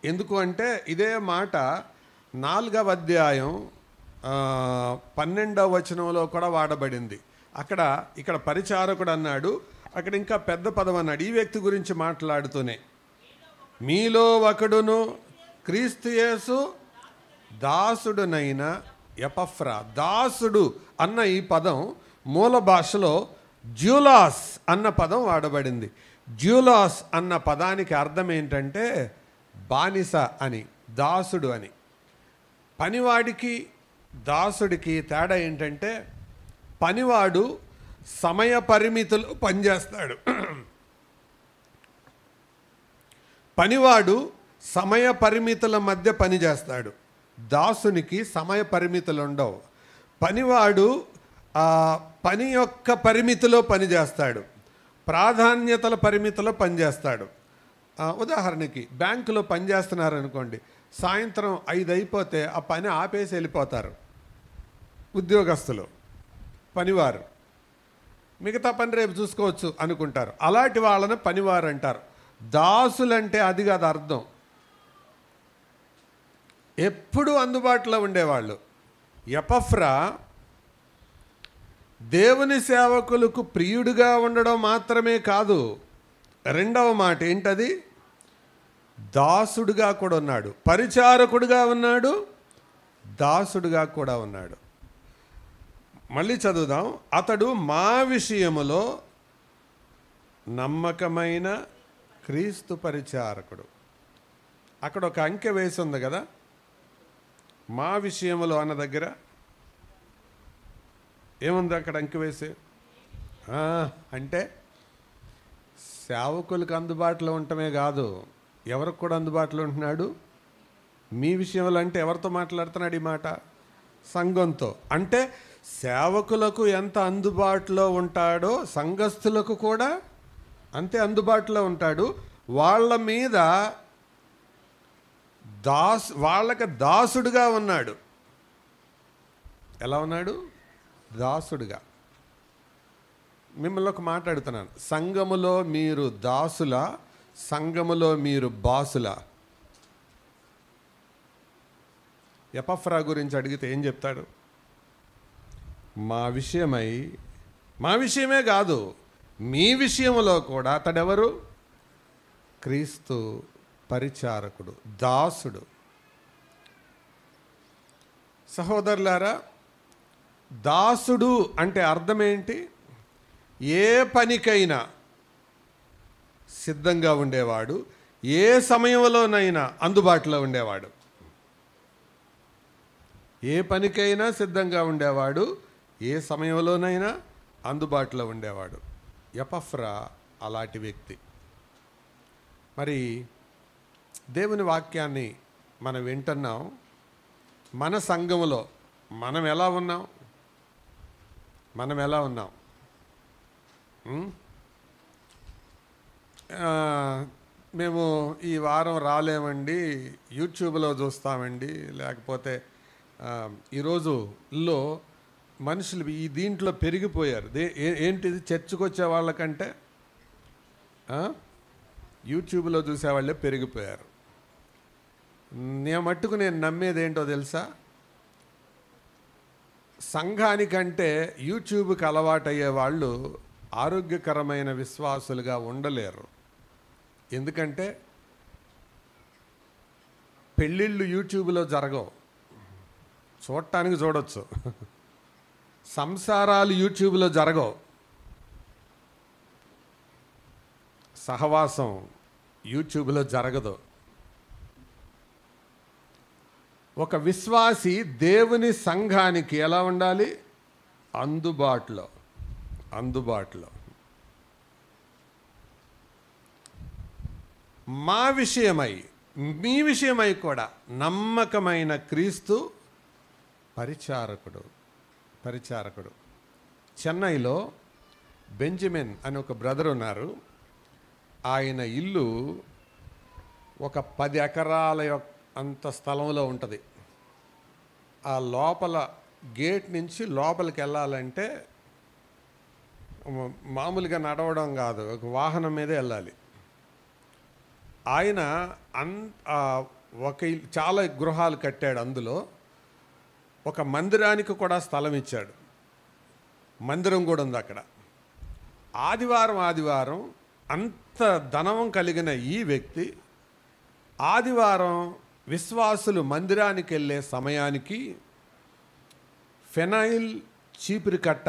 ఎందుకు అంటే ఇదే మాట 4వ అధ్యాయం 12వ వచనంలో కూడా వాడబడింది. ఇక్కడ పరిచారకుడు అన్నాడు, అక్కడ ఇంకా పెద్ద పదం అన్నాడు. ఈ వ్యక్తి గురించి మాట్లాడుతూనే, మీలో ఒకడును క్రీస్తు యేసు దాసుడునైన ఎపఫ్రా. దాసుడు అన్న ఈ పదం మూల భాషలో జ్యూలాస్ అన్న పదం వాడబడింది. జ్యూలాస్ అన్న పదానికి అర్థం ఏంటంటే బానిస అని, దాసుడు అని. పనివాడికి దాసుడికి తేడా ఏంటంటే పనివాడు సమయ పరిమితులు పనిచేస్తాడు. పనివాడు సమయ పరిమితుల మధ్య పనిచేస్తాడు. దాసునికి సమయ పరిమితులు ఉండవు. పనివాడు పని యొక్క పరిమితిలో పనిచేస్తాడు, ప్రాధాన్యతల పరిమితిలో పనిచేస్తాడు. ఉదాహరణకి బ్యాంకులో పనిచేస్తున్నారనుకోండి, సాయంత్రం 5 అయిపోతే ఆ పని ఆపేసి వెళ్ళిపోతారు ఉద్యోగస్తులు. పనివారు మిగతా పని రేపు చూసుకోవచ్చు అనుకుంటారు. అలాంటి వాళ్ళని పనివారు అంటారు. దాసులంటే అది కాదు అర్థం. ఎప్పుడూ అందుబాటులో ఉండేవాళ్ళు. ఎపఫ్రా దేవుని సేవకులకు ప్రియుడిగా ఉండడం మాత్రమే కాదు, రెండవ మాట ఏంటది? దాసుడుగా కూడా ఉన్నాడు. పరిచారకుడుగా ఉన్నాడు, దాసుడుగా కూడా ఉన్నాడు. మళ్ళీ చదువుదాం. అతడు మా విషయములో నమ్మకమైన క్రీస్తు పరిచారకుడు. అక్కడ ఒక అంకె వేసి ఉంది కదా, మా విషయములో అన్న దగ్గర ఏముంది? అక్కడ అంకె వేసి అంటే సేవకులకు అందుబాటులో ఉండటమే కాదు, ఎవరికి కూడా అందుబాటులో ఉంటున్నాడు? మీ విషయంలో అంటే ఎవరితో మాట్లాడుతున్నాడు ఈ మాట? సంఘంతో. అంటే సేవకులకు ఎంత అందుబాటులో ఉంటాడో సంఘస్థులకు కూడా అంతే అందుబాటులో ఉంటాడు. వాళ్ళ మీద వాళ్ళకి దాసుడుగా ఉన్నాడు. ఎలా ఉన్నాడు? దాసుడుగా. మిమ్మల్ని ఒక మాట్లాడుతున్నాను, సంఘములో మీరు దాసుల, సంఘములో మీరు బాసుల? ఎపఫ్రా గురించి అడిగితే ఏం చెప్తాడు? మా విషయమే కాదు, మీ విషయంలో కూడా అతడెవరు? క్రీస్తు పరిచారకుడు, దాసుడు. సహోదరులారా, దాసుడు అంటే అర్థం ఏంటి? ఏ పనికైనా సిద్ధంగా ఉండేవాడు, ఏ సమయంలోనైనా అందుబాటులో ఉండేవాడు. ఏ పనికైనా సిద్ధంగా ఉండేవాడు, ఏ సమయంలోనైనా అందుబాటులో ఉండేవాడు. ఎపఫ్రా అలాంటి వ్యక్తి. మరి దేవుని వాక్యాన్ని మనం వింటున్నాం. మన సంఘములో మనం ఎలా ఉన్నాం? మేము ఈ వారం రాలేమండి, యూట్యూబ్లో చూస్తామండి, లేకపోతే ఈరోజుల్లో మనుషులు ఈ దీంట్లో పెరిగిపోయారు. ఏంటిది? చర్చికి వచ్చే వాళ్ళకంటే యూట్యూబ్లో చూసేవాళ్ళే పెరిగిపోయారు. నేను నమ్మేది ఏంటో తెలుసా? సంఘానికంటే యూట్యూబ్కి అలవాటయ్యే వాళ్ళు ఆరోగ్యకరమైన విశ్వాసులుగా ఉండలేరు. ఎందుకంటే పెళ్ళిళ్ళు యూట్యూబ్లో జరగవు, చూడటానికి చూడొచ్చు. సంసారాలు యూట్యూబ్లో జరగవు, సహవాసం యూట్యూబ్లో జరగదు. ఒక విశ్వాసి దేవుని సంఘానికి ఎలా ఉండాలి? అందుబాటులో. మా విషయమై, మీ విషయమై కూడా నమ్మకమైన క్రీస్తు పరిచారకుడు. చెన్నైలో బెంజమిన్ అని ఒక బ్రదర్ ఉన్నారు. ఆయన ఇల్లు ఒక 10 ఎకరాల అంత స్థలంలో ఉంటుంది. ఆ లోపల గేట్ నుంచి లోపలికి వెళ్ళాలంటే మామూలుగా నడవడం కాదు, ఒక వాహనం మీదే వెళ్ళాలి. ఆయన చాలా గృహాలు కట్టాడు. అందులో ఒక మందిరానికి కూడా స్థలం ఇచ్చాడు. మందిరం కూడా ఉంది అక్కడ. ఆదివారం అంత ధనం కలిగిన ఈ వ్యక్తి ఆదివారం విశ్వాసులు మందిరానికి వెళ్ళే సమయానికి ఫెనాయిల్, చీపురు కట్ట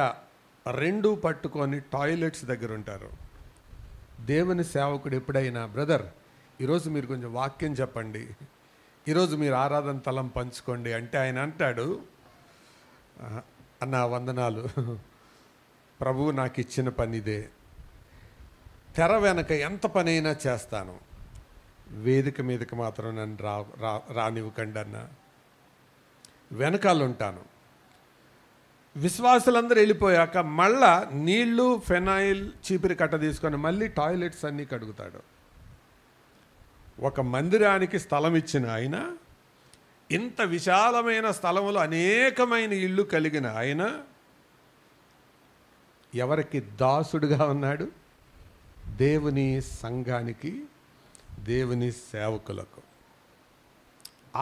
2 పట్టుకొని టాయిలెట్స్ దగ్గర ఉంటారు. దేవుని సేవకుడు ఎప్పుడైనా, బ్రదర్ ఈరోజు మీరు కొంచెం వాక్యం చెప్పండి, ఈరోజు మీరు ఆరాధన తలం పంచుకోండి అంటే ఆయన అంటాడు, అన్న వందనాలు, ప్రభువు నాకు ఇచ్చిన పని ఇదే, తెర వెనక ఎంత పనైనా చేస్తాను, వేదిక మీదకి మాత్రం నన్ను రానివ్వకండి అన్న, వెనకాల ఉంటాను. విశ్వాసులందరూ వెళ్ళిపోయాక మళ్ళా నీళ్లు, ఫెనాయిల్, చీపిరి కట్ట తీసుకొని మళ్ళీ టాయిలెట్స్ అన్నీ కడుగుతాడు. ఒక మందిరానికి స్థలం ఇచ్చిన ఆయన, ఇంత విశాలమైన స్థలంలో అనేకమైన ఇళ్ళు కలిగిన ఆయన ఎవరికి దాసుడుగా ఉన్నాడు? దేవుని సంఘానికి, దేవుని సేవకులకు.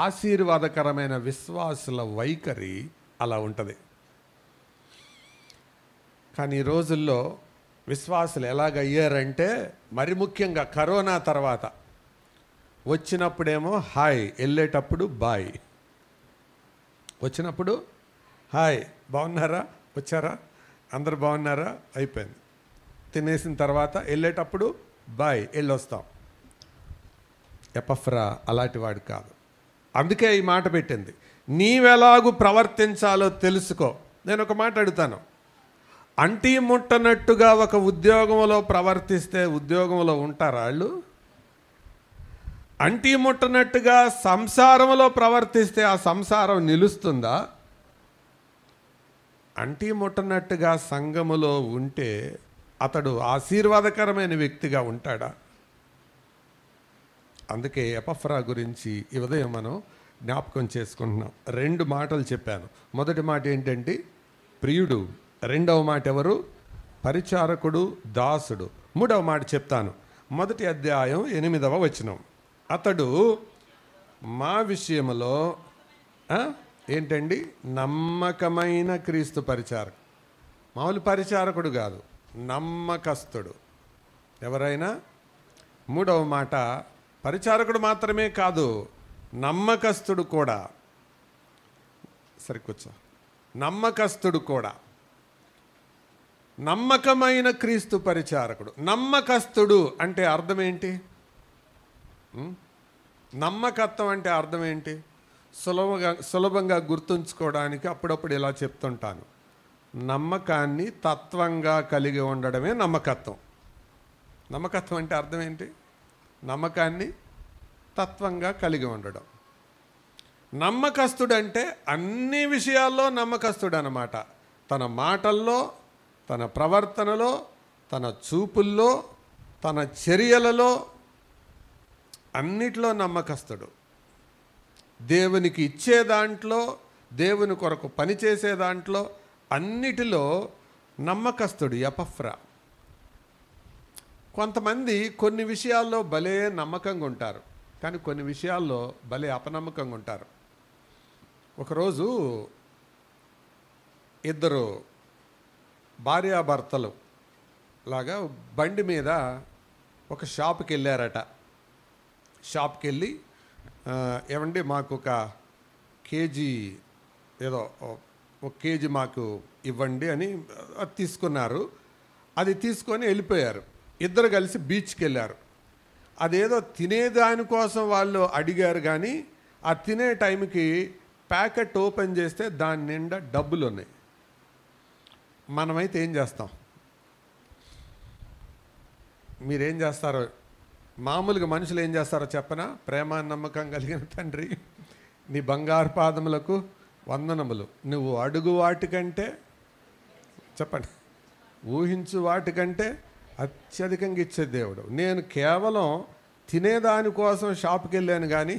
ఆశీర్వాదకరమైన విశ్వాసుల వైఖరి అలా ఉంటుంది. కానీ ఈ రోజుల్లో విశ్వాసులు ఎలాగయ్యారంటే, మరి ముఖ్యంగా కరోనా తర్వాత వచ్చినప్పుడేమో హాయ్, వెళ్ళేటప్పుడు బాయ్. వచ్చినప్పుడు హాయ్, బాగున్నారా, వచ్చారా, అందరు బాగున్నారా, అయిపోయింది. తినేసిన తర్వాత వెళ్ళేటప్పుడు బాయ్, వెళ్ళొస్తాం. ఎపఫ్రా అలాంటి వాడు కాదు. అందుకే ఈ మాట పెట్టింది, నీవెలాగూ ప్రవర్తించాలో తెలుసుకో. నేను ఒక మాట అడుగుతాను, అంటీ ముట్టనట్టుగా ఒక ఉద్యోగంలో ప్రవర్తిస్తే ఉద్యోగంలో ఉంటారా వాళ్ళు? అంటీ ముట్టనట్టుగా సంసారంలో ప్రవర్తిస్తే ఆ సంసారం నిలుస్తుందా? అంటీ ముట్టనట్టుగా సంఘములో ఉంటే అతడు ఆశీర్వాదకరమైన వ్యక్తిగా ఉంటాడా? అందుకే ఎపఫ్రా గురించి ఈ ఉదయం మనం జ్ఞాపకం చేసుకుంటున్నాం. 2 మాటలు చెప్పాను. మొదటి మాట ఏంటంటే ప్రియుడు, రెండవ మాట ఎవరు? పరిచారకుడు, దాసుడు. మూడవ మాట చెప్తాను. 1 అధ్యాయం 8వ వచనం. అతడు మా విషయంలో ఏంటండి? నమ్మకమైన క్రీస్తు పరిచారకుడు. మామూలు పరిచారకుడు కాదు, నమ్మకస్తుడు. ఎవరైనా మూడవ మాట, పరిచారకుడు మాత్రమే కాదు, నమ్మకస్తుడు కూడా. సరికొచ్చా, నమ్మకస్తుడు కూడా. నమ్మకమైన క్రీస్తు పరిచారకుడు. నమ్మకస్తుడు అంటే అర్థం ఏంటి? నమ్మకత్వం అంటే అర్థం ఏంటి? సులభంగా గుర్తుంచుకోవడానికి అప్పుడప్పుడు ఇలా చెప్తుంటాను. నమ్మకాన్ని తత్వంగా కలిగి ఉండడమే నమ్మకత్వం. నమ్మకత్వం అంటే అర్థం ఏంటి? నమ్మకాన్ని తత్వంగా కలిగి ఉండడం. నమ్మకస్తుడు అంటే అన్ని విషయాల్లో నమ్మకస్తుడు అన్నమాట. తన మాటల్లో, తన ప్రవర్తనలో, తన చూపుల్లో, తన చర్యలలో అన్నిట్లో నమ్మకస్తుడు. దేవునికి ఇచ్చే దాంట్లో, దేవుని కొరకు పనిచేసే దాంట్లో అన్నిటిలో నమ్మకస్తుడు ఎపఫ్రా. కొంతమంది కొన్ని విషయాల్లో భలే నమ్మకంగా ఉంటారు, కానీ కొన్ని విషయాల్లో భలే అపనమ్మకంగా ఉంటారు. ఒకరోజు ఇద్దరు భార్యాభర్తలు లాగా బండి మీద ఒక షాప్కి వెళ్ళారట. షాప్కి వెళ్ళి ఏమండి మాకు ఒక కేజీ ఏదో ఒక కేజీ మాకు ఇవ్వండి అని తీసుకున్నారు. అది తీసుకొని వెళ్ళిపోయారు. ఇద్దరు కలిసి బీచ్కి వెళ్ళారు. అదేదో తినేదానికోసం వాళ్ళు అడిగారు, కానీ ఆ తినే టైంకి ప్యాకెట్ ఓపెన్ చేస్తే దాని నిండా డబ్బులు ఉన్నాయి. మనమైతే ఏం చేస్తాం? మీరేం చేస్తారో, మామూలుగా మనుషులు ఏం చేస్తారో చెప్పనా? ప్రేమ నమ్మకం కలిగిన తండ్రి, నీ బంగారు పాదములకు వందనములు. నువ్వు అడుగు వాటికంటే, చెప్పండి, ఊహించు వాటికంటే అత్యధికంగా ఇచ్చే దేవుడు. నేను కేవలం తినేదానికోసం షాప్కి వెళ్ళాను, కానీ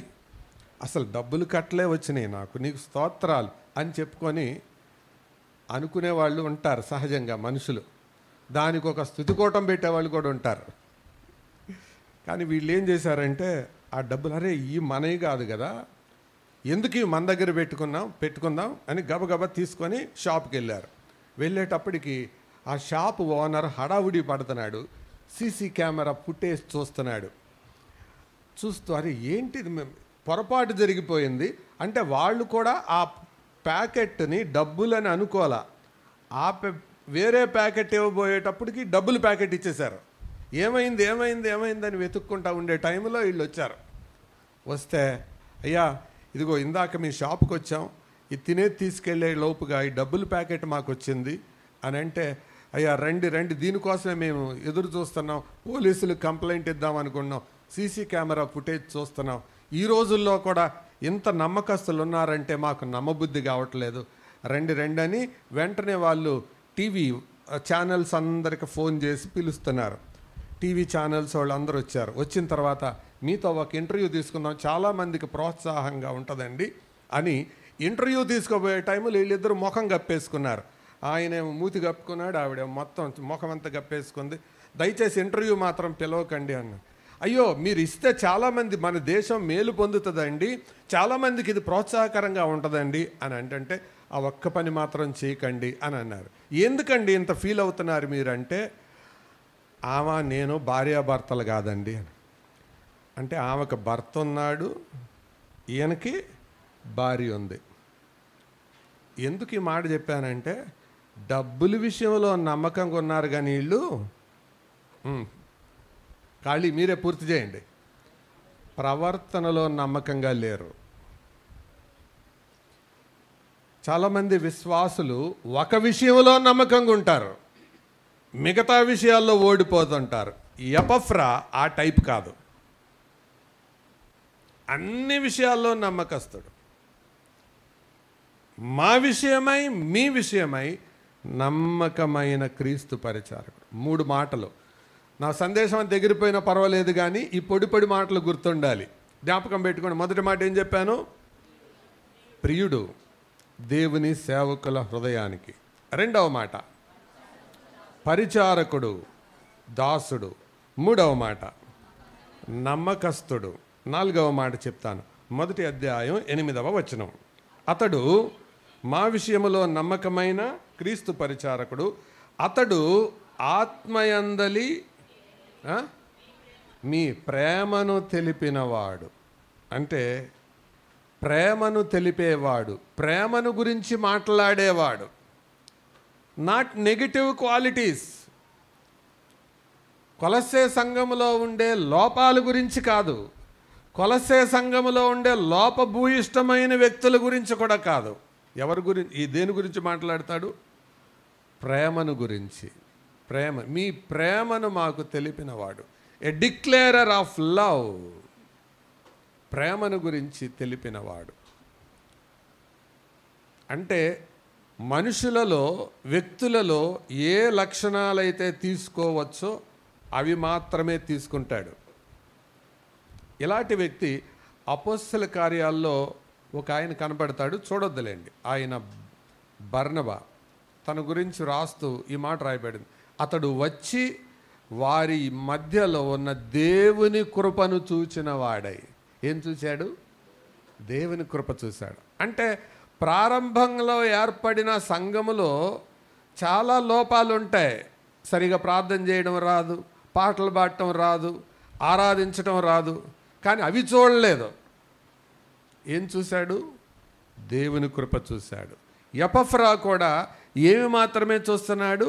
అసలు డబ్బులు కట్టలే వచ్చినాయి నాకు, నీకు స్తోత్రాలు అని చెప్పుకొని అనుకునేవాళ్ళు ఉంటారు సహజంగా మనుషులు. దానికి ఒక స్తుతికోటం పెట్టేవాళ్ళు కూడా ఉంటారు. కానీ వీళ్ళు ఏం చేశారంటే, ఆ డబ్బులు అరే ఈ మనవి కాదు కదా, ఎందుకు మన దగ్గర పెట్టుకుందాం అని గబగబా తీసుకొని షాప్కి వెళ్ళారు. వెళ్ళేటప్పటికి ఆ షాప్ ఓనర్ హడావుడి పడుతున్నాడు. సీసీ కెమెరా ఫుటేజ్ చూస్తున్నాడు. చూస్తూ అరే ఏంటిది, పొరపాటు జరిగిపోయింది అంటే వాళ్ళు కూడా ఆ ప్యాకెట్ని డబ్బులని అనుకోవాలా. వేరే ప్యాకెట్ ఇవ్వబోయేటప్పటికి డబ్బులు ప్యాకెట్ ఇచ్చేశారు. ఏమైంది అని వెతుక్కుంటా ఉండే టైంలో వీళ్ళు వచ్చారు. వస్తే అయ్యా ఇదిగో ఇందాక మీ షాప్కి వచ్చాం, ఇది తినేది తీసుకెళ్లే లోపుగా ఈ డబ్బులు ప్యాకెట్ మాకు వచ్చింది అని అంటే, అయ్యా రండి దీనికోసమే మేము ఎదురు చూస్తున్నాం, పోలీసులకు కంప్లైంట్ ఇద్దాం అనుకున్నాం, సీసీ కెమెరా ఫుటేజ్ చూస్తున్నాం. ఈ రోజుల్లో కూడా ఇంత నమ్మకస్తులు ఉన్నారంటే మాకు నమ్మబుద్ధి కావట్లేదు, రండి అని వెంటనే వాళ్ళు టీవీ ఛానల్స్ అందరికి ఫోన్ చేసి పిలుస్తున్నారు. టీవీ ఛానల్స్ వాళ్ళు అందరూ వచ్చారు. వచ్చిన తర్వాత మీతో ఒక ఇంటర్వ్యూ తీసుకుందాం, చాలామందికి ప్రోత్సాహంగా ఉంటుందండి అని ఇంటర్వ్యూ తీసుకోబోయే టైంలో వీళ్ళిద్దరూ ముఖం కప్పేసుకున్నారు. ఆయనేమో మూతి కప్పుకున్నాడు, ఆవిడ మొత్తం ముఖం అంతా కప్పేసుకుంది. దయచేసి ఇంటర్వ్యూ మాత్రం పిలవకండి అన్న. అయ్యో మీరు ఇస్తే చాలామంది మన దేశం మేలు పొందుతుందండి, చాలామందికి ఇది ప్రోత్సాహకరంగా ఉంటుందండి అని అంటే ఆ ఒక్క పని మాత్రం చేయకండి అని అన్నారు. ఎందుకండి ఇంత ఫీల్ అవుతున్నారు మీరంటే, ఆమె నేను భార్యాభర్తలు కాదండి అని అంటే, ఆమెకు భర్త ఉన్నాడు, ఈయనకి భార్య ఉంది. ఎందుకు ఈ మాట చెప్పానంటే, డబ్బుల విషయంలో నమ్మకంగా ఉన్నారు కానీ వీళ్ళు ఖాళీ మీరే పూర్తి చేయండి, ప్రవర్తనలో నమ్మకంగా లేరు. చాలామంది విశ్వాసులు ఒక విషయంలో నమ్మకంగా ఉంటారు, మిగతా విషయాల్లో ఓడిపోతుంటారు. ఎపఫ్రా ఆ టైప్ కాదు, అన్ని విషయాల్లో నమ్మకస్తుడు. మా విషయమై మీ విషయమై నమ్మకమైన క్రీస్తు పరిచారకుడు. 3 మాటలు. నా సందేశం దగ్గరిపోయినా పర్వాలేదు, కానీ ఈ పొడి మాటలు గుర్తుండాలి, జ్ఞాపకం పెట్టుకోండి. మొదటి మాట ఏం చెప్పాను? ప్రియుడు దేవుని సేవకుల హృదయానికి. రెండవ మాట పరిచారకుడు దాసుడు. మూడవ మాట నమ్మకస్తుడు. నాలుగవ మాట చెప్తాను. 1 అధ్యాయం 8వ వచనం. అతడు మా విషయములో నమ్మకమైన క్రీస్తు పరిచారకుడు, అతడు ఆత్మయందలి మీ ప్రేమను తెలిపినవాడు. అంటే ప్రేమను తెలిపేవాడు, ప్రేమను గురించి మాట్లాడేవాడు. Not negative qualities. కొలస్సే సంఘములో ఉండే లోపాల గురించి కాదు, కొలస్సే సంఘములో ఉండే లోపభూయిష్టమైన వ్యక్తుల గురించి కూడా కాదు. ఎవరి గురించి, దేని గురించి మాట్లాడతాడు? ప్రేమను గురించి. ప్రేమ, మీ ప్రేమను మాకు తెలిపినవాడు. ఏ డిక్లేరర్ ఆఫ్ లవ్. ప్రేమను గురించి తెలిపినవాడు. అంటే మనుషులలో, వ్యక్తులలో ఏ లక్షణాలైతే తీసుకోవచ్చో అవి మాత్రమే తీసుకుంటాడు. ఇలాంటి వ్యక్తి అపోస్తల కార్యాల్లో ఒక ఆయన కనపడతాడు, చూడొద్దులేండి. ఆయన బర్నబా. తన గురించి రాస్తూ ఈ మాట రాయబడింది: అతడు వచ్చి వారి మధ్యలో ఉన్న దేవుని కృపను చూచిన వాడై. ఏం చూశాడు? దేవుని కృప చూశాడు. అంటే ప్రారంభంలో ఏర్పడిన సంఘములో చాలా లోపాలు ఉంటాయి. సరిగా ప్రార్థన చేయడం రాదు, పాటలు పాడటం రాదు, ఆరాధించడం రాదు. కానీ అవి చూడలేదు. ఏం చూశాడు? దేవుని కృప చూశాడు. ఎపఫ్రా కూడా ఏమి మాత్రమే చూస్తున్నాడు?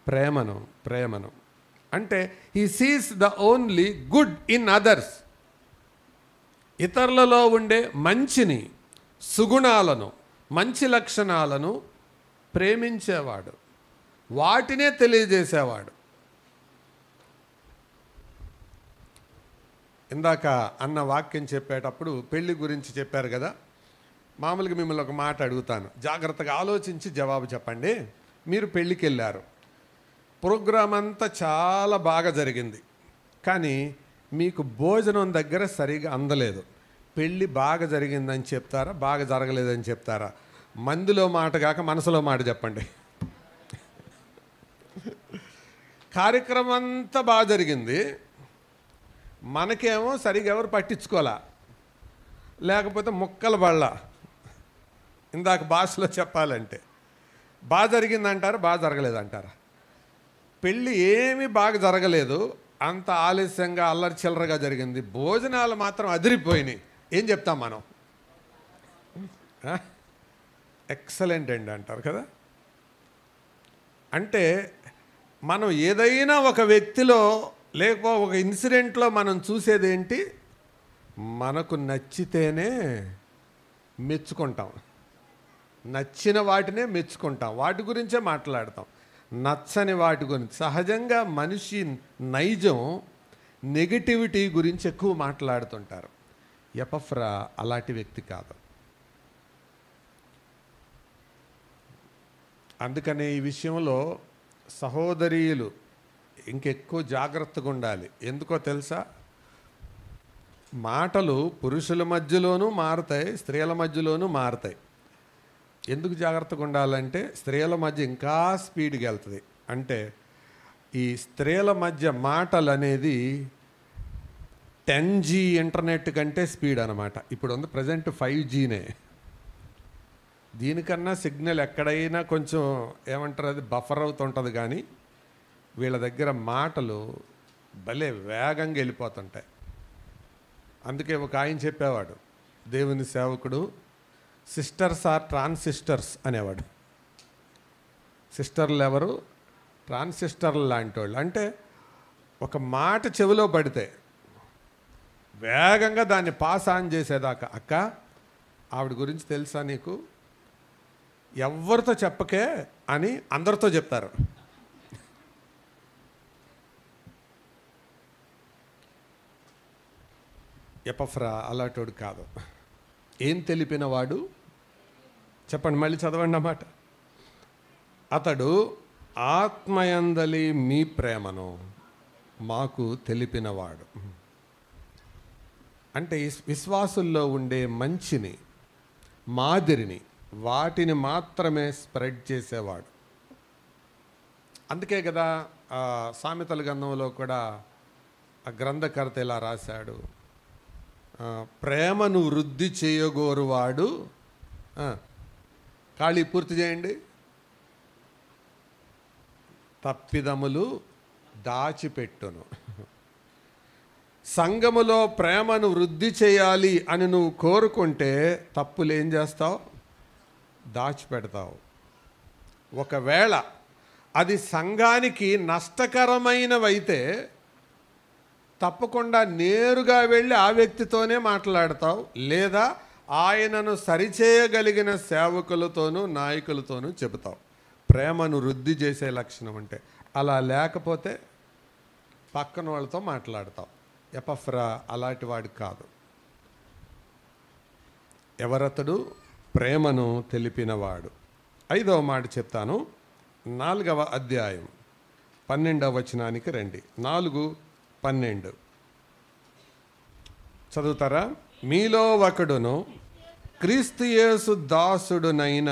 ప్రేమను. అంటే he sees the only good in others. ఇతరులలో ఉండే మంచిని, సుగుణాలను, మంచి లక్షణాలను ప్రేమించేవాడు, వాటినే తెలియజేసేవాడు. ఇందాక అన్న వాక్యం చెప్పేటప్పుడు పెళ్లి గురించి చెప్పారు కదా. మామూలుగా మిమ్మల్ని ఒక మాట అడుగుతాను, జాగ్రత్తగా ఆలోచించి జవాబు చెప్పండి. మీరు పెళ్ళికి వెళ్ళారు, ప్రోగ్రాం అంతా చాలా బాగా జరిగింది, కానీ మీకు భోజనం దగ్గర సరిగా అందలేదు. పెళ్ళి బాగా జరిగిందని చెప్తారా, బాగా జరగలేదని చెప్తారా? మందిలో మాట కాక మనసులో మాట చెప్పండి. కార్యక్రమం అంతా బాగా జరిగింది, మనకేమో సరిగా ఎవరు పట్టించుకోలే, లేకపోతే ముక్కల బళ్ళ. ఇందాక భాషలో చెప్పాలంటే బాగా జరిగిందంటారా, బాగా జరగలేదంటారా? పెళ్ళి ఏమీ బాగా జరగలేదు, అంత ఆలస్యంగా అల్లరి చిల్లరగా జరిగింది, భోజనాలు మాత్రం అదిరిపోయినాయి. ఏం చెప్తాం మనం? ఎక్సలెంట్ అండి అంటారు కదా. అంటే మనం ఏదైనా ఒక వ్యక్తిలో లేకపోతే ఒక ఇన్సిడెంట్లో మనం చూసేది ఏంటి? మనకు నచ్చితేనే మెచ్చుకుంటాం, నచ్చిన వాటినే మెచ్చుకుంటాం, వాటి గురించే మాట్లాడతాం. నచ్చని వాటి గురించి, సహజంగా మనిషి నైజం నెగిటివిటీ గురించి ఎక్కువ మాట్లాడుతుంటారు. ఎపఫ్రా అలాంటి వ్యక్తి కాదు. అందుకనే ఈ విషయంలో సహోదరీయులు ఇంకెక్కువ జాగ్రత్తగా ఉండాలి. ఎందుకో తెలుసా? మాటలు పురుషుల మధ్యలోనూ మారుతాయి, స్త్రీల మధ్యలోనూ మారుతాయి. ఎందుకు జాగ్రత్తగా ఉండాలంటే స్త్రీల మధ్య ఇంకా స్పీడ్గా వెళ్తుంది. అంటే ఈ స్త్రీల మధ్య మాటలు అనేది 10G ఇంటర్నెట్ కంటే స్పీడ్ అనమాట. ఇప్పుడు ఉంది ప్రజెంట్ 5Gనే. దీనికన్నా సిగ్నల్ ఎక్కడైనా కొంచెం ఏమంటారు, అది బఫర్ అవుతుంటుంది. కానీ వీళ్ళ దగ్గర మాటలు భలే వేగంగా వెళ్ళిపోతుంటాయి. అందుకే ఒక ఆయన చెప్పేవాడు, దేవుని సేవకుడు, సిస్టర్స్ ఆర్ ట్రాన్సిస్టర్స్ అనేవాడు. సిస్టర్లు ఎవరు? ట్రాన్సిస్టర్లు లాంటి వాళ్ళు. అంటే ఒక మాట చెవిలో పడితే వేగంగా దాన్ని పాస్ ఆన్ చేసేదాకా, అక్క ఆవిడ గురించి తెలుసా నీకు, ఎవరితో చెప్పకే అని అందరితో చెప్తారు. ఎపఫ్రా అలాంటోడు కాదు. ఏం తెలిపినవాడు? చెప్పండి, మళ్ళీ చదవండి అన్నమాట. అతడు ఆత్మయందలి మీ ప్రేమను మాకు తెలిపినవాడు. అంటే విశ్వాసుల్లో ఉండే మంచిని, మాదిరిని, వాటిని మాత్రమే స్ప్రెడ్ చేసేవాడు. అందుకే కదా సామెతల గ్రంథంలో కూడా ఆ గ్రంథకర్త ఇలా రాశాడు, ప్రేమను వృద్ధి చేయగోరువాడు. ఖాళీ పూర్తి చేయండి. తప్పిదములు దాచిపెట్టును. సంఘములో ప్రేమను వృద్ధి చేయాలి అని నువ్వు కోరుకుంటే తప్పులు ఏం చేస్తావు? దాచిపెడతావు. ఒకవేళ అది సంఘానికి నష్టకరమైనవైతే తప్పకుండా నేరుగా వెళ్ళి ఆ వ్యక్తితోనే మాట్లాడతావు, లేదా ఆయనను సరిచేయగలిగిన సేవకులతోనూ నాయకులతోనూ చెబుతావు. ప్రేమను వృద్ధి చేసే లక్షణం అంటే. అలా లేకపోతే పక్కన వాళ్ళతో మాట్లాడతావు. ఎపఫ్రా అలాంటి వాడు కాదు. ఎవరతడు? ప్రేమను తెలిపినవాడు. 5వ మాట చెప్తాను. 4వ అధ్యాయం 12వ వచనానికి రండి. 4:12 చదువుతారా? మీలో ఒకడును క్రీస్తు యేసు దాసుడునైన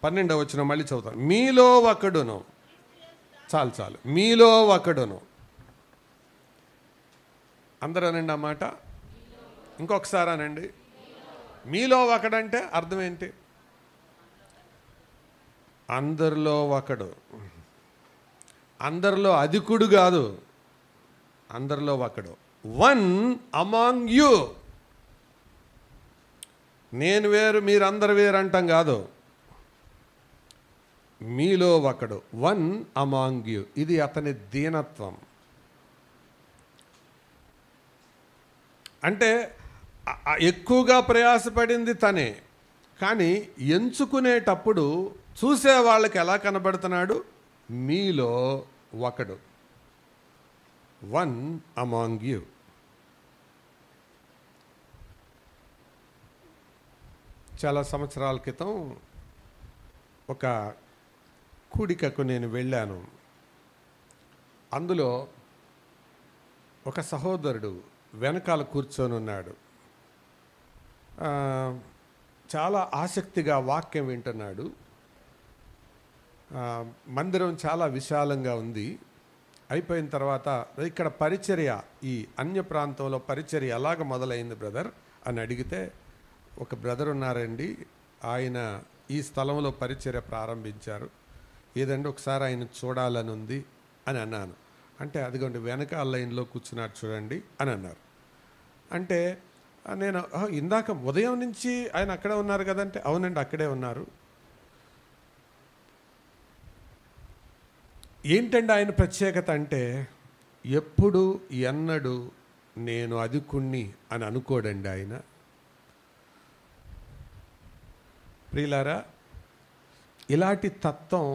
12వ వచనం మళ్ళీ చదువుతాను. మీలో ఒకడును, చాలు మీలో ఒకడును. అందరూ అనండి ఆ మాట. ఇంకొకసారి అనండి. మీలో ఒకడంటే అర్థం ఏంటి? అందరిలో ఒకడు. అందరిలో అధికుడు కాదు, అందరిలో ఒకడు. One among you. నేను వేరు మీరందరు వేరు అంటాం కాదు. మీలో ఒకడు, వన్ అమాంగ్ యూ. ఇది అతని దీనత్వం. అంటే ఎక్కువగా ప్రయాసపడింది తనే, కానీ ఎంచుకునేటప్పుడు చూసే వాళ్ళకి ఎలా కనబడుతున్నాడు? మీలో ఒకడు, వన్ అమాంగ్ యూ. చాలా సంవత్సరాల క్రితం ఒక కూడికకు నేను వెళ్ళాను. అందులో ఒక సహోదరుడు వెనకాల కూర్చొని ఉన్నాడు. చాలా ఆసక్తిగా వాక్యం వింటున్నాడు. మందిరం చాలా విశాలంగా ఉంది. అయిపోయిన తర్వాత ఇక్కడ పరిచర్య, ఈ అన్య ప్రాంతంలో పరిచర్య ఎలాగ మొదలైంది బ్రదర్ అని అడిగితే, ఒక బ్రదర్ ఉన్నారండి, ఆయన ఈ స్థలంలో పరిచర్య ప్రారంభించారు, ఏదండి ఒకసారి ఆయన చూడాలని ఉంది అని అన్నాను. అంటే అదిగోండి వెనక లైన్లో కూర్చున్నాడు చూడండి అని అన్నారు. అంటే నేను ఇందాక ఉదయం నుంచి ఆయన అక్కడే ఉన్నారు కదంటే, అవునండి అక్కడే ఉన్నారు. ఏంటండి ఆయన ప్రత్యేకత అంటే, ఎప్పుడు ఎన్నడూ నేను అధికుణ్ణి అని అనుకోడండి ఆయన. ప్రియులారా, ఇలాంటి తత్వం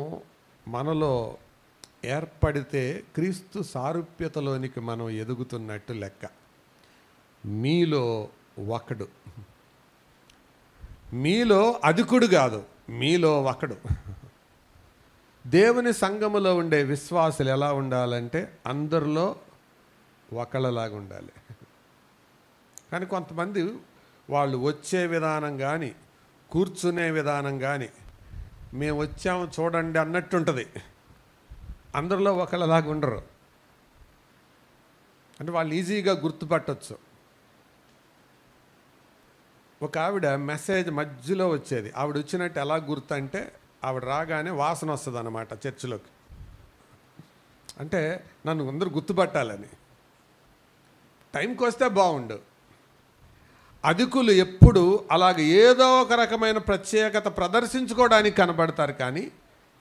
మనలో ఏర్పడితే క్రీస్తు సారూప్యతలోనికి మనం ఎదుగుతున్నట్టు లెక్క. మీలో ఒకడు, మీలో అధికుడు కాదు, మీలో ఒకడు. దేవుని సంఘములో ఉండే విశ్వాసులు ఎలా ఉండాలంటే అందరిలో ఒకళ్ళలాగా ఉండాలి. కానీ కొంతమంది వాళ్ళు వచ్చే విధానం కానీ కూర్చునే విధానం కానీ మేము వచ్చాము చూడండి అన్నట్టుంటుంది. అందరిలో ఒకళ్ళలాగా ఉండరు. అంటే వాళ్ళు ఈజీగా గుర్తుపట్టవచ్చు. ఒక ఆవిడ మెసేజ్ మధ్యలో వచ్చేది. ఆవిడ వచ్చినట్టు ఎలా గుర్తు అంటే, ఆవిడ రాగానే వాసన వస్తుంది అన్నమాట చర్చిలోకి. అంటే నన్ను అందరూ గుర్తుపట్టాలని. టైంకి వస్తే బాగుండు. అధికులు ఎప్పుడు అలాగ ఏదో ఒక రకమైన ప్రత్యేకత ప్రదర్శించుకోవడానికి కనబడతారు, కానీ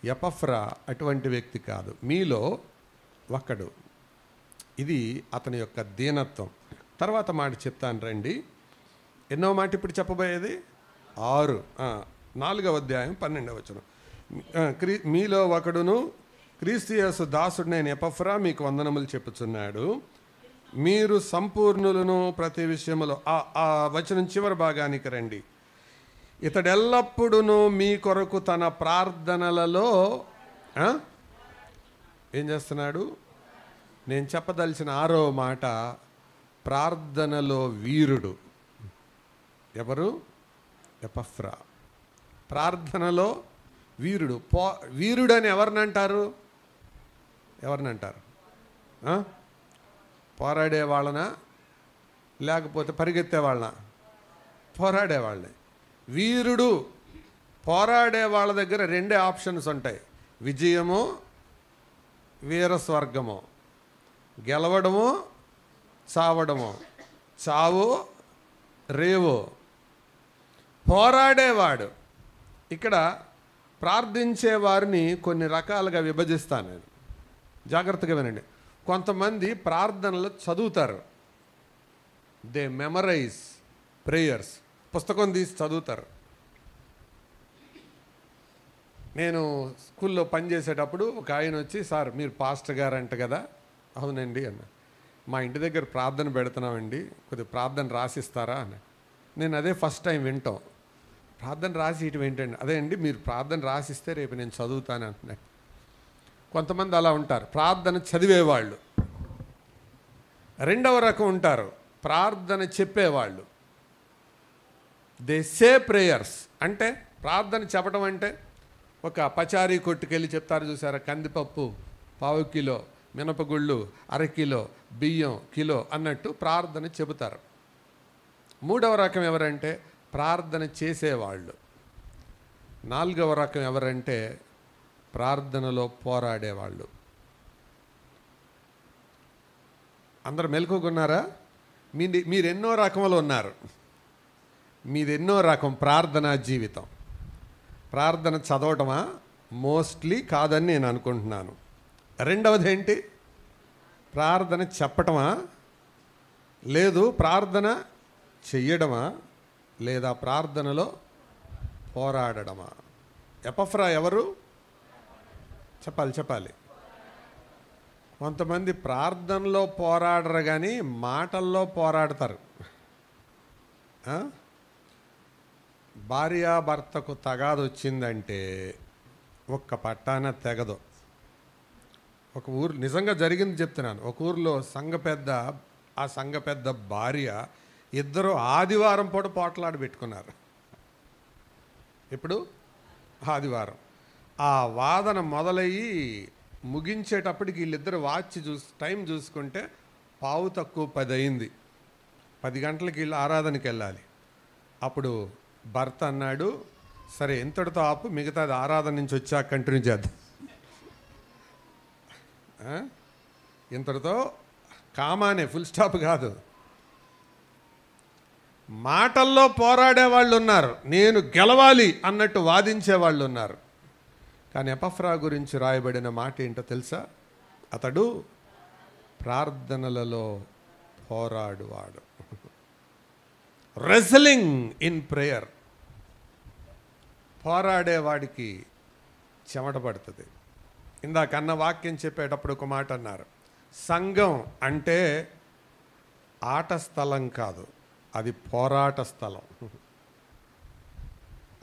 ఎపఫ్రా అటువంటి వ్యక్తి కాదు. మీలో ఒకడు. ఇది అతని యొక్క దీనత్వం. తర్వాత మాట చెప్తాను రండి. ఎన్నో మాట ఇప్పుడు చెప్పబోయేది? 4వ అధ్యాయం 12వ వచనం. మీలో ఒకడును క్రీస్తు యేసు దాసుడైన ఎపఫ్రా మీకు వందనములు చెప్పుచున్నాడు. మీరు సంపూర్ణులను ప్రతి విషయములో. ఆ వచనం చివరి భాగానికి రండి. ఇతడెల్లప్పుడూ మీ కొరకు తన ప్రార్థనలలో ఏం చేస్తున్నాడు? నేను చెప్పదలిచిన 6వ మాట, ప్రార్థనలో వీరుడు. ఎవరు? ఎపఫ్రా. ప్రార్థనలో వీరుడు. వీరుడని ఎవరిని అంటారు? పోరాడే వాళ్ళనా లేకపోతే పరిగెత్తే వాళ్ళనా? పోరాడే వాళ్ళని. వీరుడు. పోరాడే వాళ్ళ దగ్గర 2 ఆప్షన్స్ ఉంటాయి: విజయము, వీరస్వర్గము. గెలవడము, చావడము. చావు, రేవు. పోరాడేవాడు. ఇక్కడ ప్రార్థించే వారిని కొన్ని రకాలుగా విభజిస్తాను నేను, జాగ్రత్తగా వినండి. కొంతమంది ప్రార్థనలు చదువుతారు. They memorise prayers. పుస్తకం తీసి చదువుతారు. నేను స్కూల్లో పనిచేసేటప్పుడు ఒక ఆయన వచ్చి, సార్ మీరు పాస్టర్ గారు అంట కదా? అవునండి అన్న. మా ఇంటి దగ్గర ప్రార్థన పెడుతున్నామండి, కొద్దిగా ప్రార్థన రాసిస్తారా అన్న. నేను అదే ఫస్ట్ టైం వింటాం. ప్రార్థన రాసి ఇటు ఏంటండి, అదే అండి మీరు ప్రార్థన రాసిస్తే రేపు నేను చదువుతాను అంటున్నాను. కొంతమంది అలా ఉంటారు, ప్రార్థన చదివేవాళ్ళు. రెండవ రకం ఉంటారు, ప్రార్థన చెప్పేవాళ్ళు. They say prayers. అంటే ప్రార్థన చెప్పడం అంటే ఒక పచారీ కొట్టుకెళ్ళి చెప్తారు చూసారా, కందిపప్పు పావు కిలో, మినపగుళ్ళు అరకిలో, బియ్యం కిలో అన్నట్టు ప్రార్థన చెబుతారు. మూడవ రకం ఎవరంటే ప్రార్థన చేసేవాళ్ళు. నాలుగవ రకం ఎవరంటే ప్రార్థనలో పోరాడేవాళ్ళు. అందరు మెలకుకున్నారా? మీరు ఎన్నో రకములు ఉన్నారు. మీది ఎన్నో రకం ప్రార్థనా జీవితం. ప్రార్థన చదవటమా? మోస్ట్లీ కాదని నేను అనుకుంటున్నాను. రెండవది ఏంటి? ప్రార్థన చెప్పటమా? లేదు ప్రార్థన చెయ్యడమా? లేదా ప్రార్థనలో పోరాడడమా? ఎపఫ్రా ఎవరు? చెప్పాలి. కొంతమంది ప్రార్థనలో పోరాడరు కానీ మాటల్లో పోరాడతారు. భార్యాభర్తకు తగాదు వచ్చిందంటే ఒక్క పట్టాన తెగదు. ఒక ఊరు నిజంగా జరిగింది చెప్తున్నాను. ఒక ఊరిలో ఆ సంఘ పెద్ద భార్య ఇద్దరు ఆదివారం పూట పోట్లాడి పెట్టుకున్నారు. ఇప్పుడు ఆదివారం ఆ వాదన మొదలయ్యి ముగించేటప్పటికి వీళ్ళిద్దరు టైం చూసుకుంటే 9:15 అయింది. 10 గంటలకి వీళ్ళు ఆరాధనకి వెళ్ళాలి. అప్పుడు భర్త అన్నాడు, సరే ఎంతటితో ఆపు, మిగతాది ఆరాధన నుంచి వచ్చాక కంటిన్యూ చేద్దాం. ఇంతటితో కామానే, ఫుల్ స్టాప్ కాదు. మాటల్లో పోరాడే వాళ్ళు ఉన్నారు, నేను గెలవాలి అన్నట్టు వాదించే వాళ్ళు ఉన్నారు. కానీ ఎపఫ్రా గురించి రాయబడిన మాట ఏంటో తెలుసా? అతడు ప్రార్థనలలో పోరాడువాడు. Wrestling in prayer. పోరాడేవాడికి చెమట పడుతుంది. ఇందాకన్న వాక్యం చెప్పేటప్పుడు ఒక మాట అన్నారు, సంఘం అంటే ఆట స్థలం కాదు, అది పోరాట స్థలం.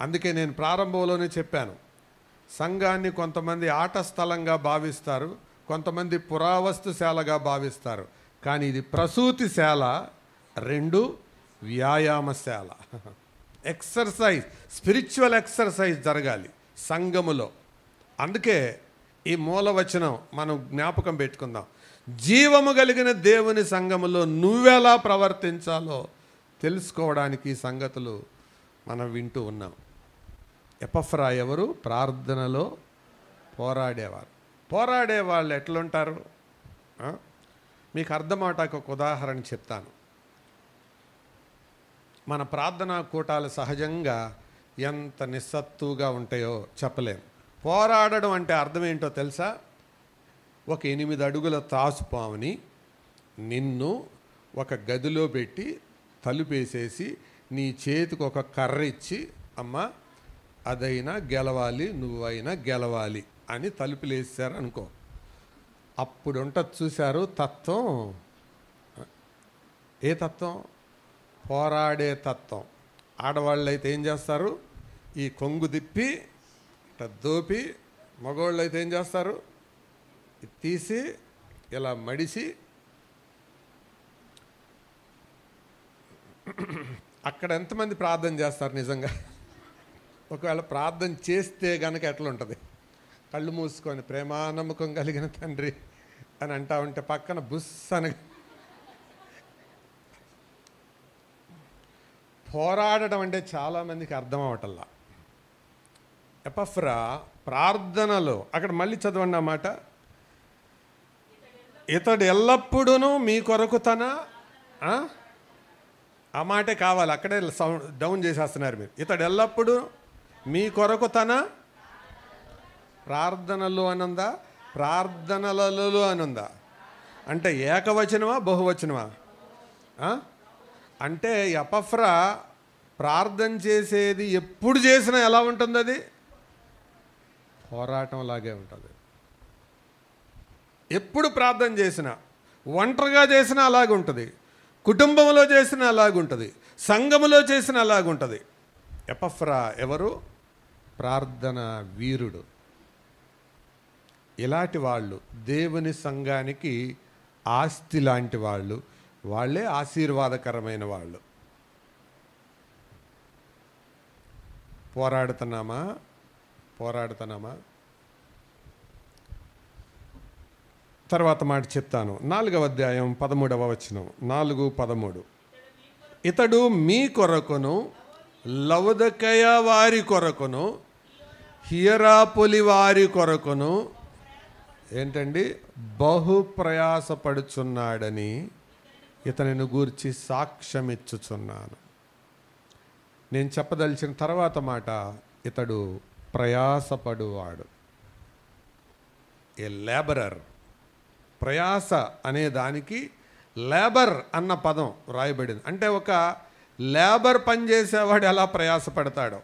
అందుకే నేను ప్రారంభంలోనే చెప్పాను, సంఘాన్ని కొంతమంది ఆట స్థలంగా భావిస్తారు, కొంతమంది పురావస్తుశాలగా భావిస్తారు. కానీ ఇది ప్రసూతిశాల, రెండు వ్యాయామశాల. ఎక్సర్సైజ్, స్పిరిచువల్ ఎక్సర్సైజ్ జరగాలి సంఘములో. అందుకే ఈ మూలవచనం మనం జ్ఞాపకం పెట్టుకుందాం. జీవము కలిగిన దేవుని సంఘములో నువ్వెలా ప్రవర్తించాలో తెలుసుకోవడానికి ఈ సంగతులు మనం వింటూ ఉన్నాం. ఎపఫ్రా ఎవరు? ప్రార్థనలో పోరాడేవారు. పోరాడేవాళ్ళు ఎట్లుంటారు? మీకు అర్థమవటానికి ఒక ఉదాహరణ చెప్తాను. మన ప్రార్థనా కూటాలు సహజంగా ఎంత నిస్సత్తుగా ఉంటాయో చెప్పలేం. పోరాడడం అంటే అర్థం ఏంటో తెలుసా? ఒక 8 అడుగుల తాసుపాముని నిన్ను ఒక గదిలో పెట్టి తలుపేసేసి నీ చేతికి ఒక కర్ర ఇచ్చి, అమ్మ అదైనా గెలవాలి, నువ్వైనా గెలవాలి అని తలుపులేసారు అనుకో. అప్పుడు ఉంటుంది చూశారు తత్వం. ఏ తత్వం? పోరాడే తత్వం. ఆడవాళ్ళు అయితే ఏం చేస్తారు? ఈ కొంగు తిప్పి దోపి, మగవాళ్ళు అయితే ఏం చేస్తారు? తీసి ఇలా మడిసి అక్కడ ఎంతమంది ప్రార్థన చేస్తారు నిజంగా? ఒకవేళ ప్రార్థన చేస్తే కనుక ఎట్లుంటుంది? కళ్ళు మూసుకొని ప్రేమానమ్మకం కలిగిన తండ్రి అని అంటా ఉంటే పక్కన బుస్ అని పోరాడటం అంటే చాలామందికి అర్థం అవటల్లా. ఎపఫ్రా ప్రార్థనలో, అక్కడ మళ్ళీ చదవండి ఆ మాట, ఇతడు ఎల్లప్పుడూ మీ కొరకు ఆ మాటే కావాలి, అక్కడే సౌండ్ డౌన్ చేసేస్తున్నారు మీరు. ఇతడు ఎల్లప్పుడూ మీ కొరకు ప్రార్థనలు అనుందా? ప్రార్థనలలో అనుందా? అంటే ఏకవచనమా బహువచనమా? అంటే ఎపఫ్రా ప్రార్థన చేసేది ఎప్పుడు చేసినా ఎలా ఉంటుంది? అది పోరాటం లాగే ఉంటుంది. ఎప్పుడు ప్రార్థన చేసినా, ఒంటరిగా చేసినా అలాగే ఉంటుంది, కుటుంబంలో చేసినా అలాగే ఉంటుంది, సంఘములో చేసిన అలాగుంటుంది. ఎపఫ్రా ఎవరు? ప్రార్థన వీరుడు. ఇలాంటి వాళ్ళు దేవుని సంఘానికి ఆస్తి లాంటి వాళ్ళు, వాళ్ళే ఆశీర్వాదకరమైన వాళ్ళు. పోరాడుతున్నామా? తర్వాత మాట చెప్తాను. 4వ అధ్యాయం 13వ వచనం, 4:13. ఇతడు మీ కొరకును, లవొదికయ వారి కొరకును, హియరాపొలి వారి కొరకును ఏంటండి బహు ప్రయాసపడుచున్నాడని ఇతనిని గూర్చి సాక్ష్యమిచ్చుచున్నాను. నేను చెప్పదలిచిన తర్వాత మాట, ఇతడు ప్రయాసపడువాడు. ఏ లేబరర్. ప్రయాస అనే దానికి లేబర్ అన్న పదం రాయబడింది. అంటే ఒక లేబర్ పనిచేసేవాడు ఎలా ప్రయాసపడతాడో,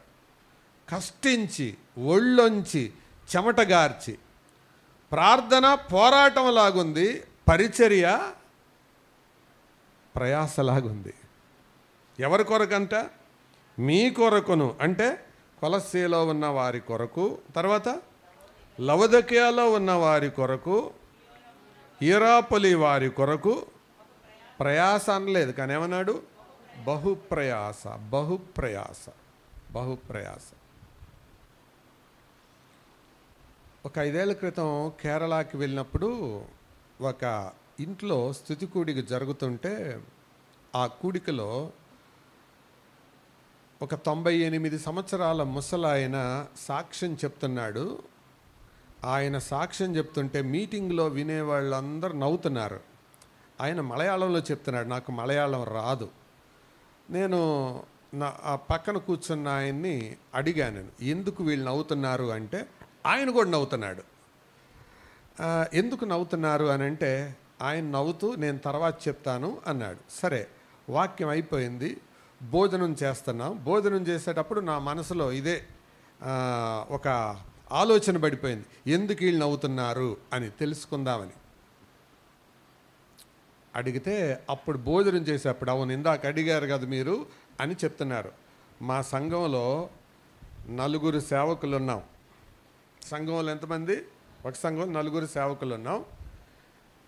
కష్టించి ఒళ్ళొంచి చెమటగార్చి. ప్రార్థన పోరాటం లాగుంది, పరిచర్య ప్రయాసలాగుంది. ఎవరి కొరకంట? మీ కొరకును, అంటే కొలస్సీలో ఉన్న వారి కొరకు, తర్వాత లవొదికయలో ఉన్న వారి కొరకు, హియరాపొలి వారి కొరకు. ప్రయాస అనలేదు, కానీ ఏమన్నాడు? బహుప్రయాస. ఒక 5 ఏళ్ల క్రితం కేరళకి వెళ్ళినప్పుడు ఒక ఇంట్లో స్తుతి కూడిక జరుగుతుంటే ఆ కూడికలో ఒక 98 సంవత్సరాల ముసలాయన సాక్ష్యం చెప్తున్నాడు. ఆయన సాక్ష్యం చెప్తుంటే మీటింగ్లో వినేవాళ్ళందరూ నవ్వుతున్నారు. ఆయన మలయాళంలో చెప్తున్నాడు, నాకు మలయాళం రాదు. నేను ఆ పక్కన కూర్చున్న ఆయన్ని అడిగాను, ఎందుకు వీళ్ళు నవ్వుతున్నారు అంటే, ఆయన కూడా నవ్వుతున్నాడు. ఎందుకు నవ్వుతున్నారు అని అంటే, ఆయన నవ్వుతూ నేను తర్వాత చెప్తాను అన్నాడు. సరే, వాక్యం అయిపోయింది, భోజనం చేస్తున్నాం. భోజనం చేసేటప్పుడు నా మనసులో ఇదే ఒక ఆలోచన పడిపోయింది, ఎందుకు వీళ్ళు నవ్వుతున్నారు అని తెలుసుకుందామని. అడిగితే అప్పుడు భోజనం చేసేటప్పుడు, అవును ఇందాక అడిగారు కదా మీరు అని చెప్తున్నారు. మా సంఘంలో 4 సేవకులు ఉన్నాం. సంఘంలో ఎంతమంది? ఒక సంఘంలో 4 సేవకులు ఉన్నాం.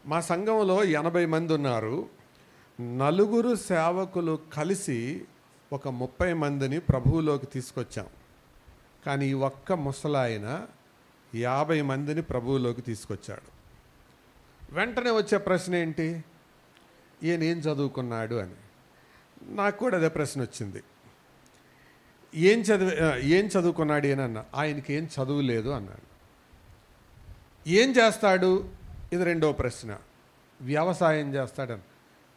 మా సంఘంలో 80 మంది ఉన్నారు. 4 సేవకులు కలిసి ఒక 30 మందిని ప్రభువులోకి తీసుకొచ్చాం. కానీ ఈ ఒక్క ముసలాయన 50 మందిని ప్రభువులోకి తీసుకొచ్చాడు. వెంటనే వచ్చే ప్రశ్న ఏంటి? ఈయన ఏం చదువుకున్నాడు అని. నాకు కూడా అదే ప్రశ్న వచ్చింది. ఏం చదువుకున్నాడు అని అన్నా. ఆయనకి ఏం చదువు లేదు అన్నాడు. ఏం చేస్తాడు? ఇది రెండో ప్రశ్న. వ్యవసాయం చేస్తాడని.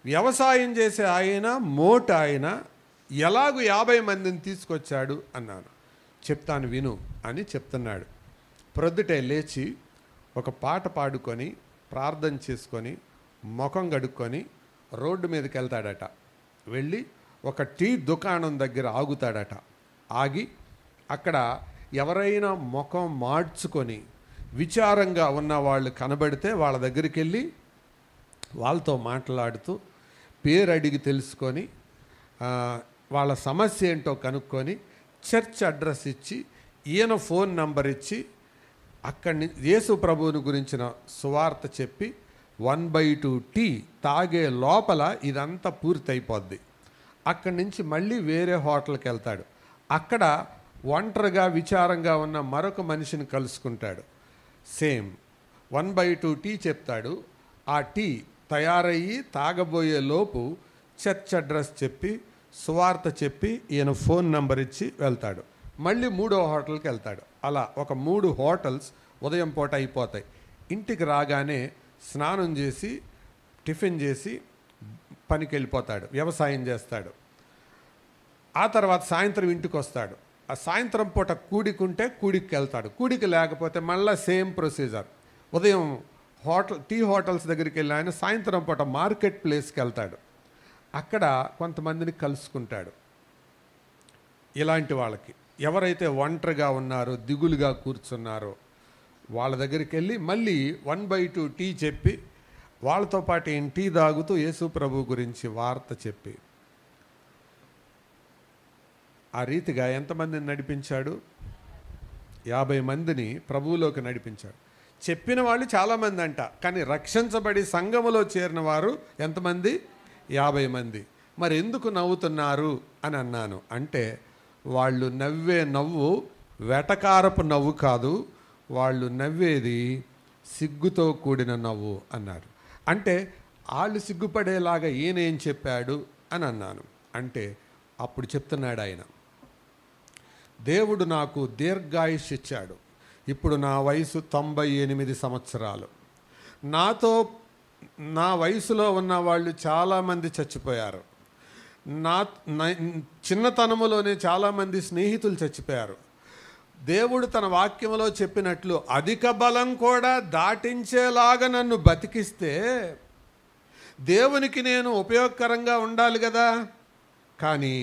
వ్యవసాయం చేసే ఆయన ఆయన ఎలాగూ 50 మందిని తీసుకొచ్చాడు అన్నాను. చెప్తాను విను అని చెప్తున్నాడు. ప్రొద్దుటే లేచి ఒక పాట పాడుకొని ప్రార్థన చేసుకొని ముఖం కడుక్కొని రోడ్డు మీదకి వెళ్తాడట. వెళ్ళి ఒక టీ దుకాణం దగ్గర ఆగుతాడట. ఆగి అక్కడ ఎవరైనా ముఖం మార్చుకొని విచారంగా ఉన్న వాళ్ళు కనబడితే వాళ్ళ దగ్గరికి వెళ్ళి వాళ్ళతో మాట్లాడుతూ పేరు అడిగి తెలుసుకొని వాళ్ళ సమస్య ఏంటో కనుక్కొని చర్చ్ అడ్రస్ ఇచ్చి ఈయన ఫోన్ నంబర్ ఇచ్చి అక్కడి నుంచి యేసు ప్రభువుని గురించిన సువార్త చెప్పి 1/2 టీ తాగే లోపల ఇదంతా పూర్తయిపోద్ది. అక్కడి నుంచి మళ్ళీ వేరే హోటల్కి వెళ్తాడు. అక్కడ ఒంటరిగా విచారంగా ఉన్న మరొక మనిషిని కలుసుకుంటాడు. సేమ్ 1/2 టీ చెప్తాడు. ఆ టీ తయారయ్యి తాగబోయే లోపు చర్చ్ అడ్రస్ చెప్పి సువార్త చెప్పి ఈయన ఫోన్ నంబర్ ఇచ్చి వెళ్తాడు. మళ్ళీ 3వ హోటల్కి వెళ్తాడు. అలా ఒక 3 హోటల్స్ ఉదయం పూట అయిపోతాయి. ఇంటికి రాగానే స్నానం చేసి టిఫిన్ చేసి పనికి వెళ్ళిపోతాడు, వ్యవసాయం చేస్తాడు. ఆ తర్వాత సాయంత్రం ఇంటికి వస్తాడు. ఆ సాయంత్రం పూట కూడికుంటే కూడికి వెళ్తాడు. కూడికి లేకపోతే మళ్ళీ సేమ్ ప్రొసీజర్. ఉదయం టీ హోటల్స్ దగ్గరికి వెళ్ళి ఆయన సాయంత్రం పూట మార్కెట్ ప్లేస్కి వెళ్తాడు. అక్కడ కొంతమందిని కలుసుకుంటాడు. ఇలాంటి వాళ్ళకి ఎవరైతే ఒంటరిగా ఉన్నారో దిగులుగా కూర్చున్నారో వాళ్ళ దగ్గరికి వెళ్ళి మళ్ళీ 1/2 టీ చెప్పి వాళ్ళతో పాటు టీ తాగుతూ యేసు ప్రభు గురించి వార్త చెప్పి ఆ రీతిగా ఎంతమందిని నడిపించాడు? 50 మందిని ప్రభువులోకి నడిపించాడు. చెప్పిన వాళ్ళు చాలామంది అంట, కానీ రక్షించబడి సంఘములో చేరిన వారు ఎంతమంది? 50 మంది. మరి ఎందుకు నవ్వుతున్నారు అని అన్నాను అంటే, వాళ్ళు నవ్వే నవ్వు వెటకారపు నవ్వు కాదు, వాళ్ళు నవ్వేది సిగ్గుతో కూడిన నవ్వు అన్నారు. అంటే వాళ్ళు సిగ్గుపడేలాగా ఈయనేం చెప్పాడు అని అన్నాను. అంటే అప్పుడు చెప్తున్నాడు ఆయన, దేవుడు నాకు దీర్ఘాయుష్ ఇచ్చాడు. ఇప్పుడు నా వయసు 98 సంవత్సరాలు. నా వయసులో ఉన్న వాళ్ళు చాలామంది చచ్చిపోయారు. నా చిన్నతనములోనే చాలామంది స్నేహితులు చచ్చిపోయారు. దేవుడు తన వాక్యంలో చెప్పినట్లు అధిక బలం కూడా దాటించేలాగా నన్ను బతికిస్తే దేవునికి నేను ఉపయోగకరంగా ఉండాలి కదా. కానీ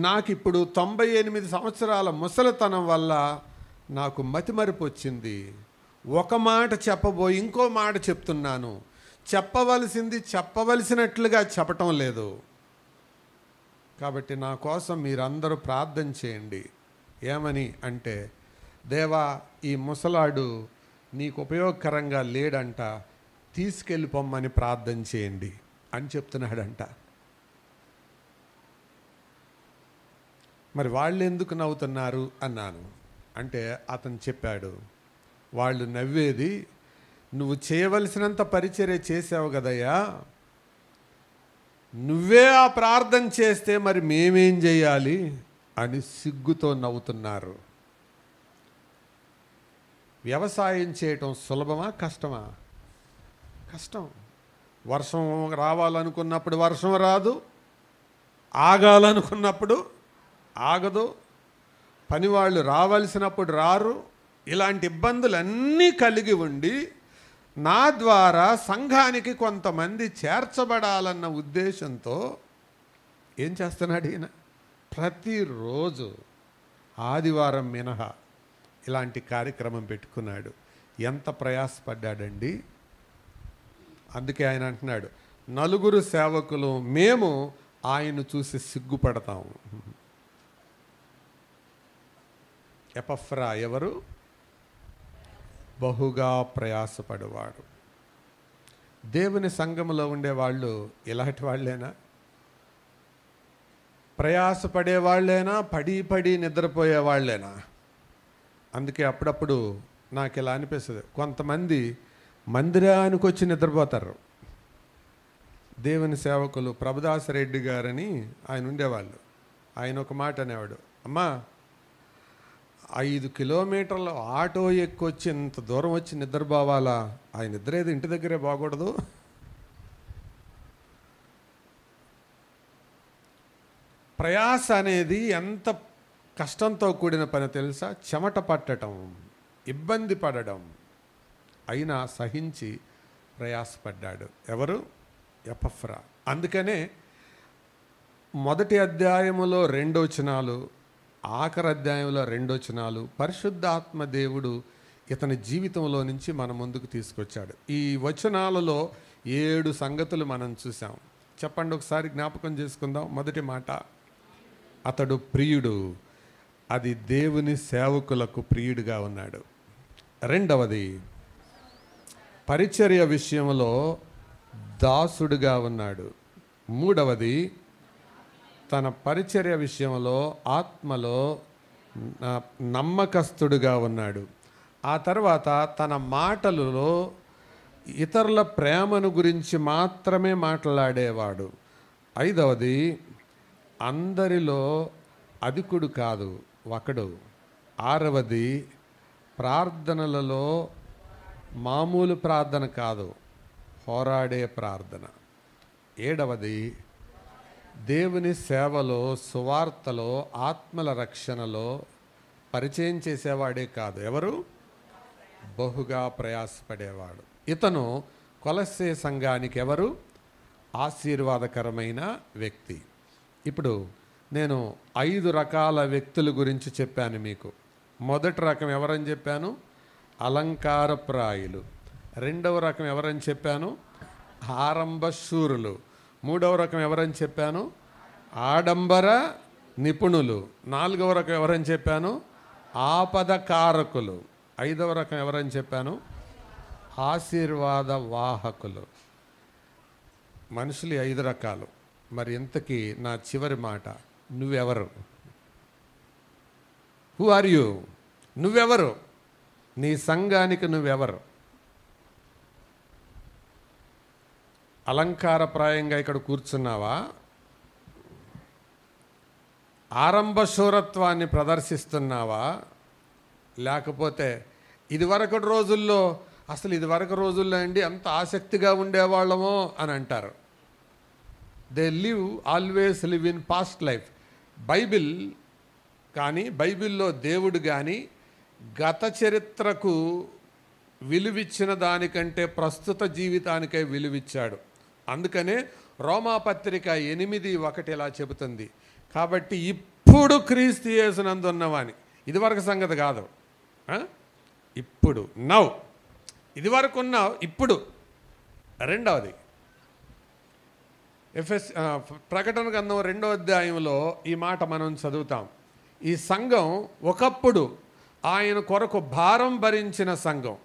నాకిప్పుడు 98 సంవత్సరాల ముసలితనం వల్ల నాకు మతిమరుపు వచ్చింది. ఒక మాట చెప్పబోయి ఇంకో మాట చెప్తున్నాను. చెప్పవలసింది చెప్పవలసినట్లుగా చెప్పటం లేదు. కాబట్టి నా కోసం మీరందరూ ప్రార్థన చేయండి. ఏమని అంటే, దేవా, ఈ ముసలాడు నీకు ఉపయోగకరంగా లేడంట, తీసుకెళ్ళిపోమ్మని ప్రార్థన చేయండి అని చెప్తున్నాడంట. మరి వాళ్ళు ఎందుకు నవ్వుతున్నారు అన్నాను. అంటే అతను చెప్పాడు, వాళ్ళు నవ్వేది నువ్వు చేయవలసినంత పరిచర్య చేసావు కదయ్యా, నువ్వే ఆ ప్రార్థన చేస్తే మరి మేమేం చేయాలి అని సిగ్గుతో నవ్వుతున్నారు. వ్యవసాయం చేయటం సులభమా కష్టమా? కష్టం. వర్షం రావాలనుకున్నప్పుడు వర్షం రాదు, ఆగాలనుకున్నప్పుడు ఆగదు, పనివాళ్ళు రావాల్సినప్పుడు రారు. ఇలాంటి ఇబ్బందులన్నీ కలిగి ఉండి నా ద్వారా సంఘానికి కొంతమంది చేర్చబడాలన్న ఉద్దేశంతో ఏం చేస్తున్నాడు ఈయన? ప్రతిరోజు ఆదివారం మినహా ఇలాంటి కార్యక్రమం పెట్టుకున్నాడు. ఎంత ప్రయాసపడ్డాడండి. అందుకే ఆయన అంటున్నాడు, నలుగురు సేవకులు మేము ఆయన్ను చూసి సిగ్గుపడతాము. ఎపఫ్రా ఎవరు? బహుగా ప్రయాసపడేవాడు. దేవుని సంఘములో ఉండేవాళ్ళు ఇలాంటి వాళ్ళేనా? ప్రయాసపడేవాళ్ళేనా? పడి నిద్రపోయేవాళ్ళేనా? అందుకే అప్పుడప్పుడు నాకు ఇలా అనిపిస్తుంది, కొంతమంది మందిరానికి వచ్చి నిద్రపోతారు. దేవుని సేవకులు ప్రభుదాస్ రెడ్డి గారని ఆయన ఉండేవాళ్ళు. ఆయన ఒక మాట అనేవాడు, అమ్మా 5 కిలోమీటర్ల ఆటో ఎక్కొచ్చి ఇంత దూరం వచ్చి నిద్రపోవాలా? ఆయన నిద్రేది ఇంటి దగ్గరే బాగూడదు. ప్రయాస అనేది ఎంత కష్టంతో కూడిన పని తెలుసా? చెమట పట్టడం, ఇబ్బంది పడడం, అయినా సహించి ప్రయాసపడ్డాడు. ఎవరు? ఎపఫ్రా. అందుకనే మొదటి అధ్యాయములో 2 వచనాలు, ఆఖరి అధ్యాయంలో 2 వచనాలు పరిశుద్ధాత్మ దేవుడు ఇతని జీవితంలో నుంచి మన ముందుకు తీసుకొచ్చాడు. ఈ వచనాలలో 7 సంగతులు మనం చూసాం. చెప్పండి, ఒకసారి జ్ఞాపకం చేసుకుందాం. మొదటి మాట, అతడు ప్రియుడు. అది దేవుని సేవకులకు ప్రియుడిగా ఉన్నాడు. రెండవది, పరిచర్య విషయంలో దాసుడుగా ఉన్నాడు. మూడవది, తన పరిచర్య విషయంలో ఆత్మలో నమ్మకస్తుడుగా ఉన్నాడు. ఆ తర్వాత తన మాటలలో ఇతరుల ప్రేమను గురించి మాత్రమే మాట్లాడేవాడు. ఐదవది, అందరిలో అధికుడు కాదు, ఒకడు. ఆరవది, ప్రార్థనలలో మామూలు ప్రార్థన కాదు, పోరాడే ప్రార్థన. ఏడవది, దేవుని సేవలో, సువార్తలో, ఆత్మల రక్షణలో పరిచయం చేసేవాడే కాదు, ఎవరు? బహుగా ప్రయాసపడేవాడు. ఇతను కొలస్సే సంఘానికి ఎవరు? ఆశీర్వాదకరమైన వ్యక్తి. ఇప్పుడు నేను 5 రకాల వ్యక్తుల గురించి చెప్పాను మీకు. మొదటి రకం ఎవరని చెప్పాను? అలంకారప్రాయులు. రెండవ రకం ఎవరని చెప్పాను? ఆరంభ శూరులు. మూడవ రకం ఎవరని చెప్పాను? ఆడంబర నిపుణులు. 4వ రకం ఎవరని చెప్పాను? ఆపదకారకులు. 5వ రకం ఎవరని చెప్పాను? ఆశీర్వాద వాహకులు. మనుషులు 5 రకాలు. మరి ఇంతకీ నా చివరి మాట, నువ్వెవరు? Who are you? నువ్వెవరు? నీ సంఘానికి నువ్వెవరు? అలంకారప్రాయంగా ఇక్కడ కూర్చున్నావా? ఆరంభ శూరత్వాన్ని ప్రదర్శిస్తున్నావా? లేకపోతే ఇదివరకు రోజుల్లో, అసలు ఇదివరకు రోజుల్లో అండి అంత ఆసక్తిగా ఉండేవాళ్ళమో అని అంటారు. They always live in past life. Bible కానీ, బైబిల్లో దేవుడు కానీ గత చరిత్రకు విలువిచ్చిన దానికంటే ప్రస్తుత జీవితానికే విలువిచ్చాడు. అందుకనే రోమాపత్రిక 8:1 ఇలా చెబుతుంది, కాబట్టి ఇప్పుడు క్రీస్తు యేసునందు ఉన్నవాని. ఇదివరకు సంగతి కాదు, ఇప్పుడు నౌ. ఇదివరకు ఉన్నావు, ఇప్పుడు. రెండవది ప్రకటన గ్రంథం 2వ అధ్యాయంలో ఈ మాట మనం చదువుతాం. ఈ సంఘం ఒకప్పుడు ఆయన కొరకు భారం భరించిన సంఘం,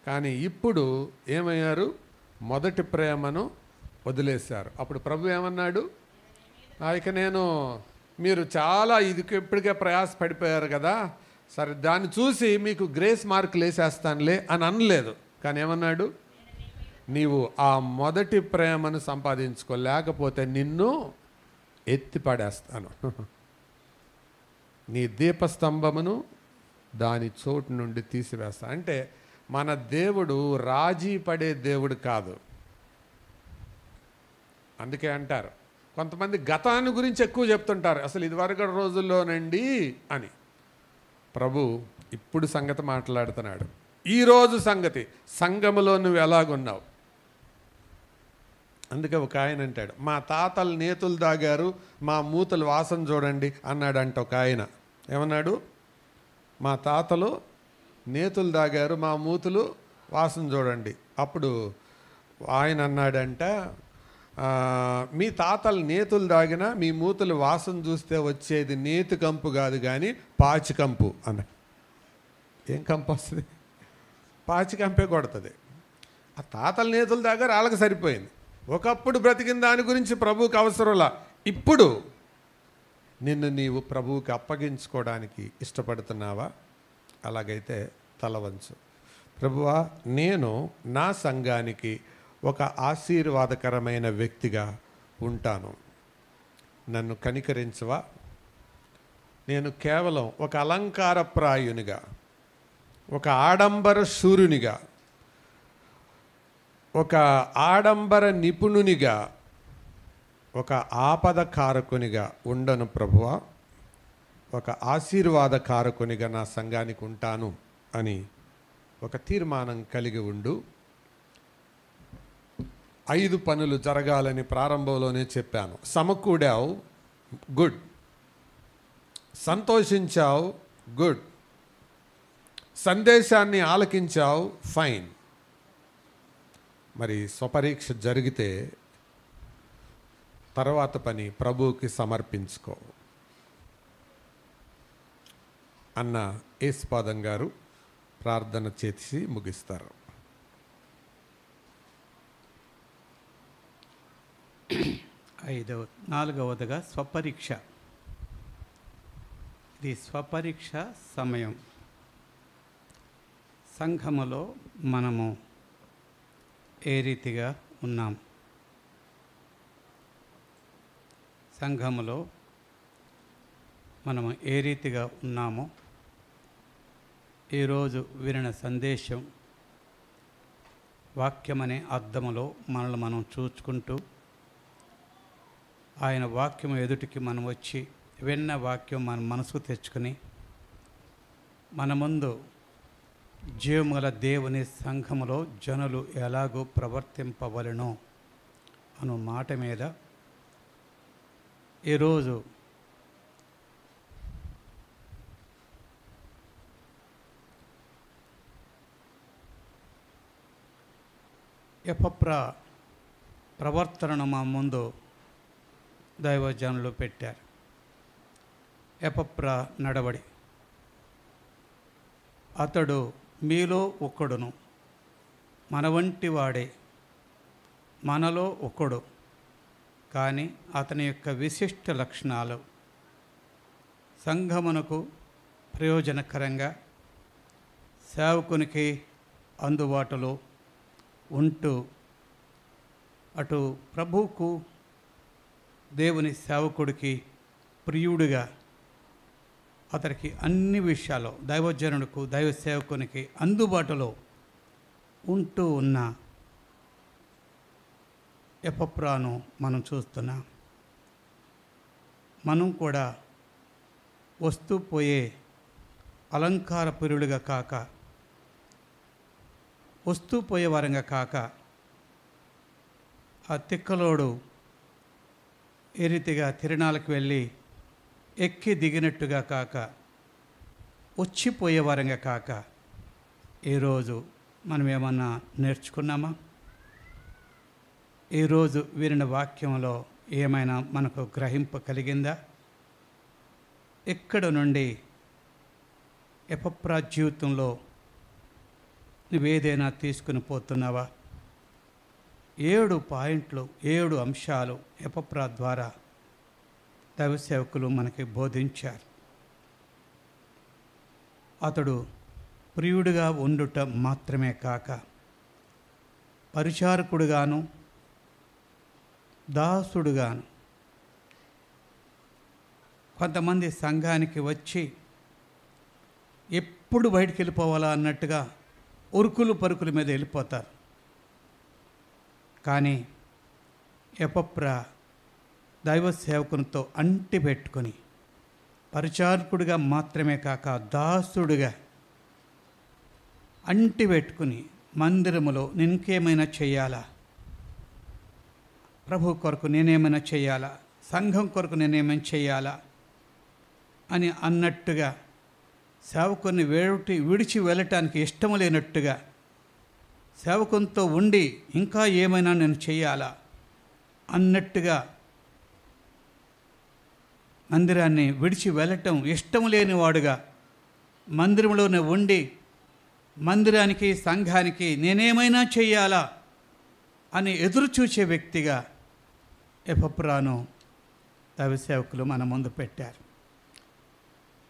కానీ ఇప్పుడు ఏమయ్యారు? మొదటి ప్రేమను వదిలేశారు. అప్పుడు ప్రభు ఏమన్నాడు? ఇక మీరు చాలా ఇప్పటికే ప్రయాస పడిపోయారు కదా, సరే దాన్ని చూసి మీకు గ్రేస్ మార్కులు వేసేస్తానులే అని అనలేదు. కానీ ఏమన్నాడు? నీవు ఆ మొదటి ప్రేమను సంపాదించుకో, లేకపోతే నిన్ను ఎత్తి పడేస్తాను. నీ దీపస్తంభమును దాని చోటు నుండి తీసివేస్తా. అంటే మన దేవుడు రాజీ పడే దేవుడు కాదు. అందుకే అంటారు కొంతమంది గతాన్ని గురించి ఎక్కువ చెప్తుంటారు, అసలు ఇదివరకు రోజుల్లోనండి అని. ప్రభు ఇప్పుడు సంగతి మాట్లాడుతున్నాడు. ఈరోజు సంగతి, సంఘములో నువ్వు ఎలాగున్నావు. అందుకే ఒక ఆయన అంటాడు, మా తాతలు నేతులు దాగారు, మా మూతలు వాసన చూడండి అన్నాడంట ఒక ఆయన. ఏమన్నాడు? మా తాతలు నేతులు దాగారు, మా మూతులు వాసన చూడండి. అప్పుడు ఆయన అన్నాడంట, మీ తాతలు నేతులు దాగినా మీ మూతులు వాసన చూస్తే వచ్చేది నేతి కంపు కాదు కానీ పాచి కంపు అన్న. ఏం కంపు వస్తుంది? పాచి కంపే కొడుతుంది. ఆ తాతలు నేతులు దాగారు, వాళ్ళకి సరిపోయింది. ఒకప్పుడు బ్రతికిన దాని గురించి ప్రభువుకి అవసరంలా. ఇప్పుడు నిన్ను నీవు ప్రభువుకి అప్పగించుకోవడానికి ఇష్టపడుతున్నావా? అలాగైతే తలవంచు. ప్రభువా, నేను నా సంఘానికి ఒక ఆశీర్వాదకరమైన వ్యక్తిగా ఉంటాను, నన్ను కనికరించవా? నేను కేవలం ఒక అలంకారప్రాయునిగా, ఒక ఆడంబర శూరునిగా, ఒక ఆడంబర నిపుణునిగా, ఒక ఆపద కారకునిగా ఉండను ప్రభువా, ఒక ఆశీర్వాద కారకునిగా నా సంఘానికి ఉంటాను అని ఒక తీర్మానం కలిగి ఉండు. 5 పనులు జరగాలని ప్రారంభంలోనే చెప్పాను. సమకూడావు, గుడ్. సంతోషించావు, గుడ్. సందేశాన్ని ఆలకించావు, ఫైన్. మరి స్వపరీక్ష జరిగితే తర్వాత పని ప్రభువుకి సమర్పించుకో అన్న యేసుపాదం గారు ప్రార్థన చేసి ముగిస్తారు. నాలుగవదిగా స్వపరీక్ష. ఇది స్వపరీక్ష సమయం. సంఘములో మనము ఏ రీతిగా ఉన్నాం? సంఘములో మనము ఏ రీతిగా ఉన్నామో ఈరోజు వినిన సందేశం వాక్యమనే అద్దములో మనల్ని మనం చూసుకుంటూ, ఆయన వాక్యం ఎదుటికి మనం వచ్చి విన్న వాక్యం మన మనసుకు తెచ్చుకొని మన ముందు జీవముగల దేవుని సంఘములో జనులు ఎలాగో ప్రవర్తింపవలెనో అను మాట మీద ఈరోజు ప్రవర్తనను మా ముందు దైవజనులు పెట్టారు. ఎపప్రా నడవడి. అతడు మీలో ఒకడును, మన వంటి వాడే, మనలో ఒకడు. కానీ అతని యొక్క విశిష్ట లక్షణాలు సంఘమునకు ప్రయోజనకరంగా, సేవకునికి అందుబాటులో ఉంటూ, అటు ప్రభువుకు దేవుని సేవకుడికి ప్రియుడిగా, అతనికి అన్ని విషయాల్లో దైవజనుడికి దైవ సేవకునికి అందుబాటులో ఉంటూ ఉన్న ఎపప్రాను మనం చూస్తున్నాం. మనం కూడా వస్తూ పోయే అలంకార ప్రియులుగా కాక, వస్తూ పోయే వారంగా కాక, ఆ తిక్కలోడు ఏ రీతిగా తిరణాలకు వెళ్ళి ఎక్కి దిగినట్టుగా కాక, వచ్చిపోయే వారంగా కాక, ఈరోజు మనం ఏమన్నా నేర్చుకున్నామా? ఈరోజు వినిన వాక్యంలో ఏమైనా మనకు గ్రహింపు కలిగిందా? ఎక్కడ నుండి ఎపప్రా జీవితంలో నువ్వేదైనా తీసుకుని పోతున్నావా? 7 పాయింట్లు, 7 అంశాలు ఎపప్రా ద్వారా దైవ సేవకులు మనకి బోధించారు. అతడు ప్రియుడిగా ఉండుట మాత్రమే కాక, పరిచారకుడుగాను దాసుడుగాను, కొంతమంది సంఘానికి వచ్చి ఎప్పుడు బయటికి వెళ్ళిపోవాలా అన్నట్టుగా ఉరుకులు పరుకుల మీద వెళ్ళిపోతారు. కానీ ఎపప్రా దైవ సేవకునితో అంటి పెట్టుకొని, పరిచారకుడిగా మాత్రమే కాక దాసుడుగా అంటి పెట్టుకుని, మందిరములో నేనింకేమైనా చేయాలా, ప్రభు కొరకు నేనేమైనా చేయాలా, సంఘం కొరకు నేనేమైనా చేయాలా అని అన్నట్టుగా, సేవకుని విడిచి వెళ్ళటానికి ఇష్టం లేనట్టుగా, సేవకునితో ఉండి ఇంకా ఏమైనా నేను చేయాలా అన్నట్టుగా, మందిరాన్ని విడిచి వెళ్ళటం ఇష్టం లేనివాడుగా, మందిరంలోనే ఉండి మందిరానికి సంఘానికి నేనేమైనా చేయాలా అని ఎదురు చూసే వ్యక్తిగా ఎపప్రాను దైవ సేవకులు మన ముందు పెట్టారు.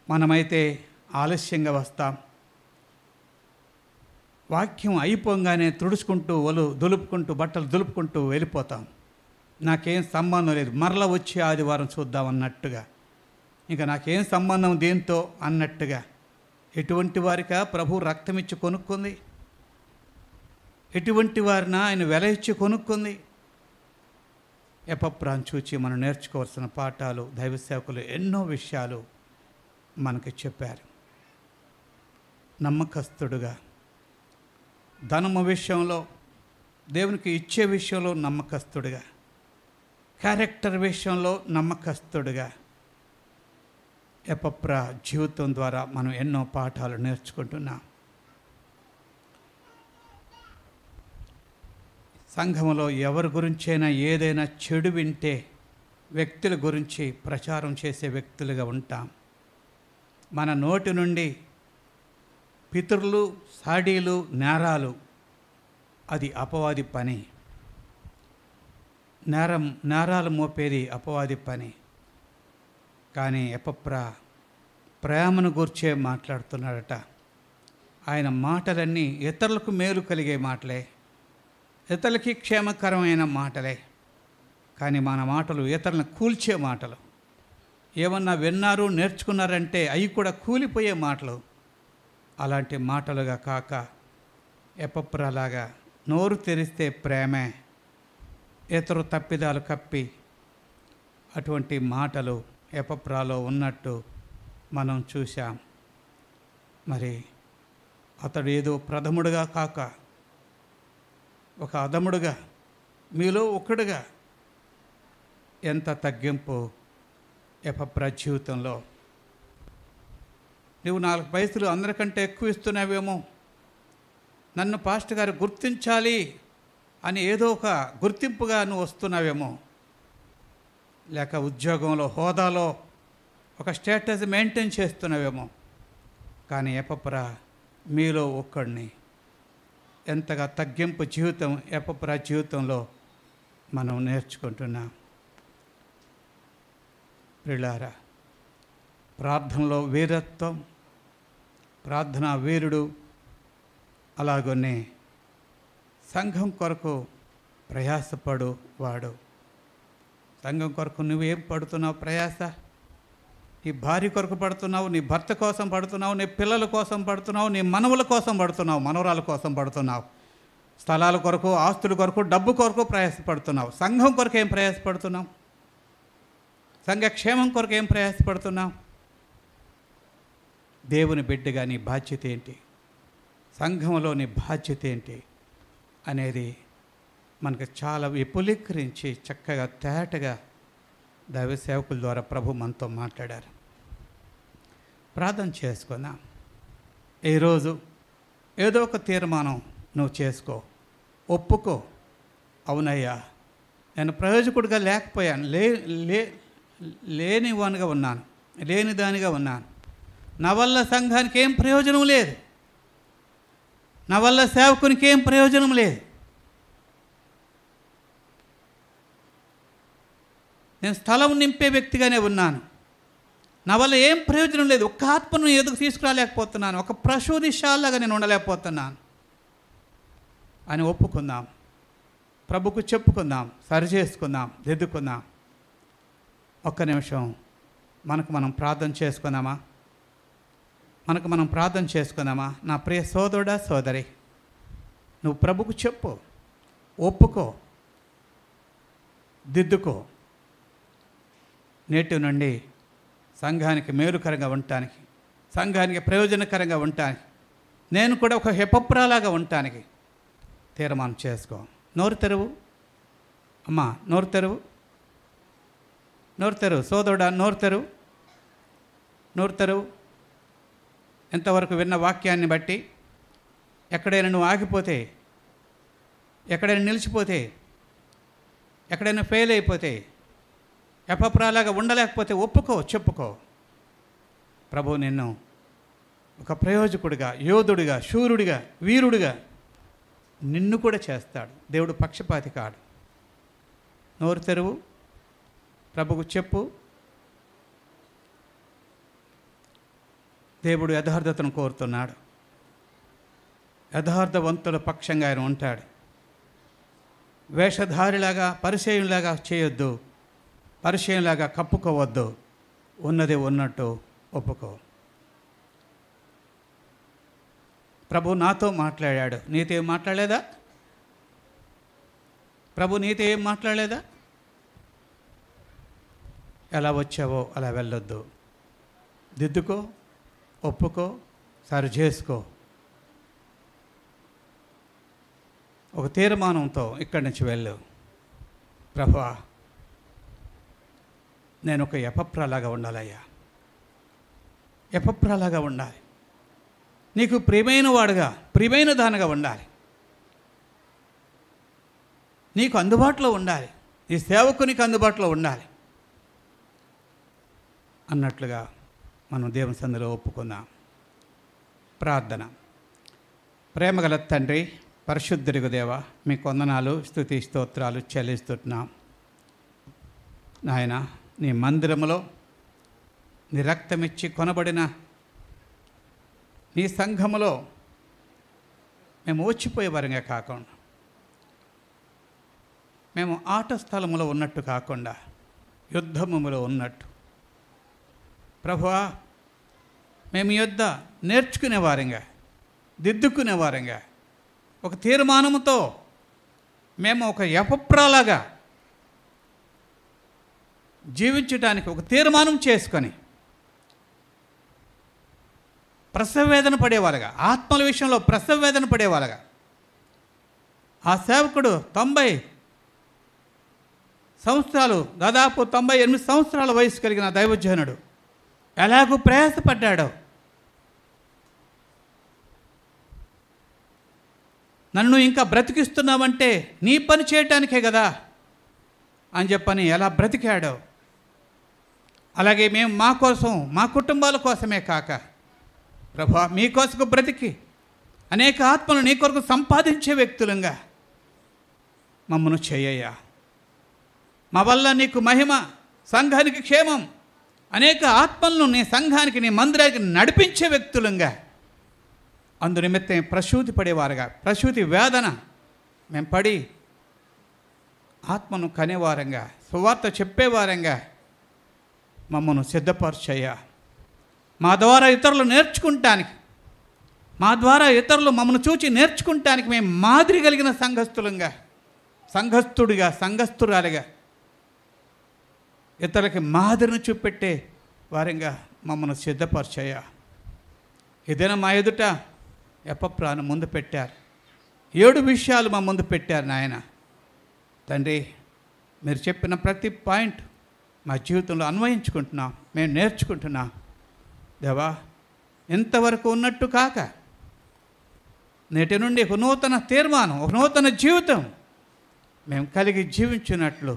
మనమైతే ఆలస్యంగా వస్తాం, వాక్యం అయిపోగానే తుడుచుకుంటూ దులుపుకుంటూ బట్టలు దులుపుకుంటూ వెళ్ళిపోతాం. నాకేం సంబంధం లేదు, మరలా వచ్చి ఆదివారం చూద్దాం అన్నట్టుగా, ఇంకా నాకేం సంబంధం దేంతో అన్నట్టుగా. ఎటువంటి వారికా ప్రభు రక్తం ఇచ్చి కొనుక్కుంది? ఎటువంటి వారిన ఆయన వెల ఇచ్చి కొనుక్కుంది? ఎపప్రాను చూచి మనం నేర్చుకోవాల్సిన పాఠాలు దైవ సేవకులు ఎన్నో విషయాలు మనకి చెప్పారు. నమ్మకస్తుడుగా, ధనము విషయంలో, దేవునికి ఇచ్చే విషయంలో నమ్మకస్తుడుగా, క్యారెక్టర్ విషయంలో నమ్మకస్తుడుగా ఎపప్రా జీవితం ద్వారా మనం ఎన్నో పాఠాలు నేర్చుకుంటున్నాం. సంఘంలో ఎవరి గురించైనా ఏదైనా చెడు వింటే వ్యక్తుల గురించి ప్రచారం చేసే వ్యక్తులుగా ఉంటాం. మన నోటి నుండి పితరులు, సాడీలు, నేరాలు, అది అపవాది పని. నేరాలు మోపేది అపవాది పని. కానీ ఎపప్రా ప్రేమను గూర్చే మాట్లాడుతున్నాడట. ఆయన మాటలన్నీ ఇతరులకు మేలు కలిగే మాటలే, ఇతరులకి క్షేమకరమైన మాటలే. కానీ మన మాటలు ఇతరులను కూల్చే మాటలు. ఏమన్నా విన్నారు, నేర్చుకున్నారంటే అవి కూడా కూలిపోయే మాటలు. అలాంటి మాటలుగా కాక, ఎపప్రాలాగా నోరు తెరిస్తే ప్రేమే, ఇతరు తప్పిదాలు కప్పి, అటువంటి మాటలు ఎపప్రాలో ఉన్నట్టు మనం చూశాం. మరి అతడు ఏదో ప్రథముడుగా కాక, ఒక అధముడుగా, మీలో ఒకడుగా, ఎంత తగ్గింపు ఎపప్రా జీవితంలో. నువ్వు 4 పైసలు అందరికంటే ఎక్కువ ఇస్తున్నావేమో, నన్ను పాస్టర్ గారు గుర్తించాలి అని ఏదో ఒక గుర్తింపుగా నువ్వు వస్తున్నావేమో, లేక ఉద్యోగంలో, హోదాలో ఒక స్టేటస్ మెయింటైన్ చేస్తున్నావేమో, కానీ ఎపప్రా మీలో ఒక్కడిని ఎంతగా తగ్గింపు జీవితం ఎపప్రా జీవితంలో మనం నేర్చుకుంటున్నాం. ప్రియులారా, ప్రార్థనలో వీరత్వం, ప్రార్థనా వీరుడు, అలాగనే సంఘం కొరకు ప్రయాసపడు వాడు. సంఘం కొరకు నువ్వేం పడుతున్నావు ప్రయాస? నీ భార్య కొరకు పడుతున్నావు, నీ భర్త కోసం పడుతున్నావు, నీ పిల్లల కోసం పడుతున్నావు, నీ మనవల కోసం పడుతున్నావు, మనవరాల కోసం పడుతున్నావు, స్థలాల కొరకు, ఆస్తుల కొరకు, డబ్బు కొరకు ప్రయాసపడుతున్నావు. సంఘం కొరకు ఏం ప్రయాసపడుతున్నావు? సంఘక్షేమం కొరకు ఏం ప్రయాసపడుతున్నావు? దేవుని బిడ్డగా నీ బాధ్యత ఏంటి? సంఘంలో నీ బాధ్యత ఏంటి అనేది మనకు చాలా విపులీకరించి చక్కగా తేటగా దైవ సేవకుల ద్వారా ప్రభు మనతో మాట్లాడారు. ప్రార్థన చేసుకున్నా. ఈరోజు ఏదో ఒక తీర్మానం నువ్వు చేసుకో, ఒప్పుకో. అవునయ్యా, నేను ప్రయోజకుడిగా లేకపోయాను, లేనివానిగా ఉన్నాను, లేనిదానిగా ఉన్నాను. నా వల్ల సంఘానికి ఏం ప్రయోజనం లేదు, నా వల్ల సేవకునికి ఏం ప్రయోజనం లేదు. నేను స్థలం నింపే వ్యక్తిగానే ఉన్నాను, నా వల్ల ఏం ప్రయోజనం లేదు. ఒక్క ఆత్మను ఎదుగు తీసుకురాలేకపోతున్నాను, ఒక ప్రసూదిశాలగా నేను ఉండలేకపోతున్నాను అని ఒప్పుకుందాం. ప్రభుకు చెప్పుకుందాం, సరి చేసుకుందాం, దిద్దుకుందాం. ఒక్క నిమిషం మనకు మనం ప్రార్థన చేసుకుందామా? ప్రార్థన చేసుకుందామా? నా ప్రియ సోదరుడా, సోదరి, నువ్వు ప్రభుకు చెప్పు, ఒప్పుకో, దిద్దుకో. నేటి నుండి సంఘానికి మేలుకరంగా ఉండటానికి, సంఘానికి ప్రయోజనకరంగా ఉండటానికి, నేను కూడా ఒక ఎపప్రాలాగా ఉండటానికి తీర్మానం చేసుకో. నోరు తెరువు అమ్మా, నోరు తెరువు, నోరు తెరువు సోదరుడా, నోరు తెరువు, నోరు తెరువు. ఎంతవరకు విన్న వాక్యాన్ని బట్టి ఎక్కడైనా నువ్వు ఆగిపోతే, ఎక్కడైనా నిలిచిపోతే, ఎక్కడైనా ఫెయిల్ అయిపోతే, ఎపప్రాలాగా ఉండలేకపోతే ఒప్పుకో, చెప్పుకో. ప్రభు నిన్ను ఒక ప్రయోజకుడిగా, యోధుడిగా, శూరుడిగా, వీరుడిగా నిన్ను కూడా చేస్తాడు. దేవుడు పక్షపాతి కాడు. నోరు తెరువు, ప్రభుకు చెప్పు. దేవుడు యథార్థతను కోరుతున్నాడు. యథార్థవంతుల పక్షంగా ఆయన ఉంటాడు. వేషధారిలాగా, పరిచయంలాగా చేయొద్దు, పరిచయంలాగా కప్పుకోవద్దు. ఉన్నది ఉన్నట్టు ఒప్పుకో. ప్రభు నాతో మాట్లాడాడు, నీతో ఏం మాట్లాడలేదా? ప్రభు నీతో ఏం మాట్లాడలేదా? ఎలా వచ్చావో అలా వెళ్ళొద్దు. దిద్దుకో, ఒప్పుకో, సరి చేసుకో. ఒక తీర్మానంతో ఇక్కడి నుంచి వెళ్ళు. ప్రభువా, నేను ఒక ఎపప్రాలాగా ఉండాలయ్యా, ఎపప్రాలాగా ఉండాలి. నీకు ప్రియమైన వాడుగా, ప్రియమైన దానిగా ఉండాలి. నీకు అందుబాటులో ఉండాలి, నీ సేవకునికి అందుబాటులో ఉండాలి అన్నట్లుగా మనం దేవుని సన్నిధిలో ఒప్పుకుందాం. ప్రార్థన. ప్రేమగల తండ్రి, పరిశుద్ధుడిగు దేవ, మీకు వందనాలు, స్తుతి స్తోత్రాలు చెల్లిస్తున్నాం. నాయన, నీ మందిరములో నీ రక్తమిచ్చి కొనబడిన నీ సంఘములో మేము వచ్చిపోయేవారంగా కాకుండా, మేము ఆట స్థలములో ఉన్నట్టు కాకుండా యుద్ధములో ఉన్నట్టు, ప్రభువా, మేము యుద్ధ నేర్చుకునేవారంగా, దిద్దుకునేవారంగా, ఒక తీర్మానంతో మేము ఒక ఎపప్రాలాగా జీవించడానికి ఒక తీర్మానం చేసుకొని ప్రసవవేదన పడేవాళ్ళగా, ఆత్మల విషయంలో ప్రసవవేదన పడేవాళ్ళగా, ఆ సేవకుడు 90 సంవత్సరాలు, దాదాపు 98 సంవత్సరాల వయసు కలిగిన దైవజనుడు ఎలాగూ ప్రయాసపడ్డాడో, నన్ను ఇంకా బ్రతికిస్తున్నావంటే నీ పని చేయటానికే కదా అని చెప్పని ఎలా బ్రతికాడో, అలాగే మేము మా కోసం, మా కుటుంబాల కోసమే కాక ప్రభా మీ కోసకు బ్రతికి అనేక ఆత్మలు నీ కొరకు సంపాదించే వ్యక్తులంగా మమ్మను చేయయ్యా. మా వల్ల నీకు మహిమ, సంఘానికి క్షేమం, అనేక ఆత్మలను నీ సంఘానికి, నీ మందిరానికి నడిపించే వ్యక్తులంగా, అందు నిమిత్తం ప్రసూతి పడేవారుగా, ప్రసూతి వేదన మేము పడి ఆత్మను కనేవారంగా, సువార్త చెప్పేవారంగా మమ్మను సిద్ధపరచయ్యా. మా ద్వారా ఇతరులు నేర్చుకుంటానికి, మా ద్వారా ఇతరులు మమ్మల్ని చూచి నేర్చుకుంటానికి మేము మాదిరి కలిగిన సంఘస్థులంగా, సంఘస్థుడిగా, సంఘస్థురాలిగా ఇతరులకి మాదిరిని చూపెట్టే వారంగా మమ్మల్ని సిద్ధపరచయ్యా. ఏదైనా మా ఎదుట ఎపప్రాను ముందు పెట్టారు, 7 విషయాలు మా ముందు పెట్టారు నాయన. తండ్రి, మీరు చెప్పిన ప్రతి పాయింట్ మా జీవితంలో అన్వయించుకుంటున్నాం, మేము నేర్చుకుంటున్నాం. దేవా, ఇంతవరకు ఉన్నట్టు కాక నేటి నుండి ఒక నూతన తీర్మానం, ఒక నూతన జీవితం మేము కలిగి జీవించినట్లు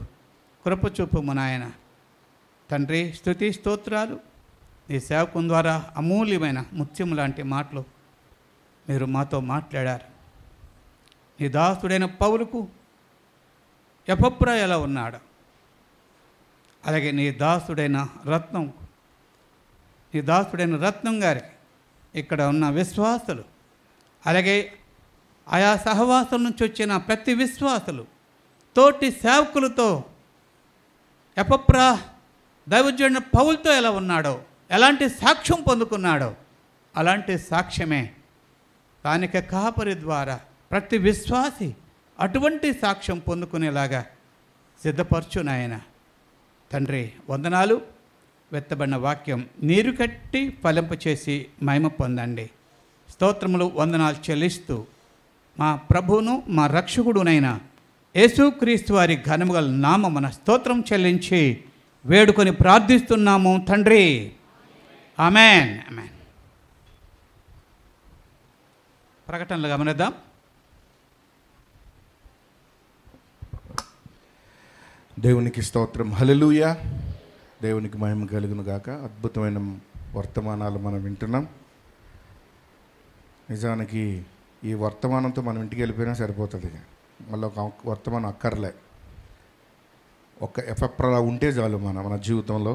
కృప చూపుము నాయన. తండ్రి, స్తుతి స్తోత్రాలు. నీ సేవకుని ద్వారా అమూల్యమైన ముత్యం లాంటి మాటలు మీరు మాతో మాట్లాడారు. నీ దాసుడైన పౌలుకు ఎపప్రా ఎలా ఉన్నాడు, అలాగే నీ దాసుడైన రత్నం గారికి, ఇక్కడ ఉన్న విశ్వాసులు, అలాగే ఆయా సహవాసుల నుంచి వచ్చిన ప్రతి విశ్వాసులు, తోటి సేవకులతో ఎపప్రా దైవజనుడైన పౌలుతో ఎలా ఉన్నాడో, ఎలాంటి సాక్ష్యం పొందుకున్నాడో అలాంటి సాక్ష్యమే స్థానిక కాపరి ద్వారా ప్రతి విశ్వాసి అటువంటి సాక్ష్యం పొందుకునేలాగా సిద్ధపరచు నాయన. తండ్రి, వందనాలు. వెత్తబడిన వాక్యం నీరు కట్టి ఫలింపచేసి మహిమ పొందండి. స్తోత్రములు, వందనాలు చెల్లిస్తూ మా ప్రభువును మా రక్షకుడునైన యేసుక్రీస్తు వారి ఘనముగల నామమున స్తోత్రం చెల్లించి వేడుకొని ప్రార్థిస్తున్నాము తండ్రి. ఆమెన్. ఆమెన్. ప్రకటనలు గమనిద్దాం. దేవునికి స్తోత్రం. హల్లెలూయా. దేవునికి మహిమ కలుగును గాక. అద్భుతమైన వర్తమానాలు మనం వింటున్నాం. నిజానికి ఈ వర్తమానంతో మనం ఇంటికి వెళ్ళిపోయినా సరిపోతుంది, మళ్ళీ ఒక వర్తమానం అక్కర్లే. ఒక ఎఫెప్రా ఉంటే చాలు మన జీవితంలో.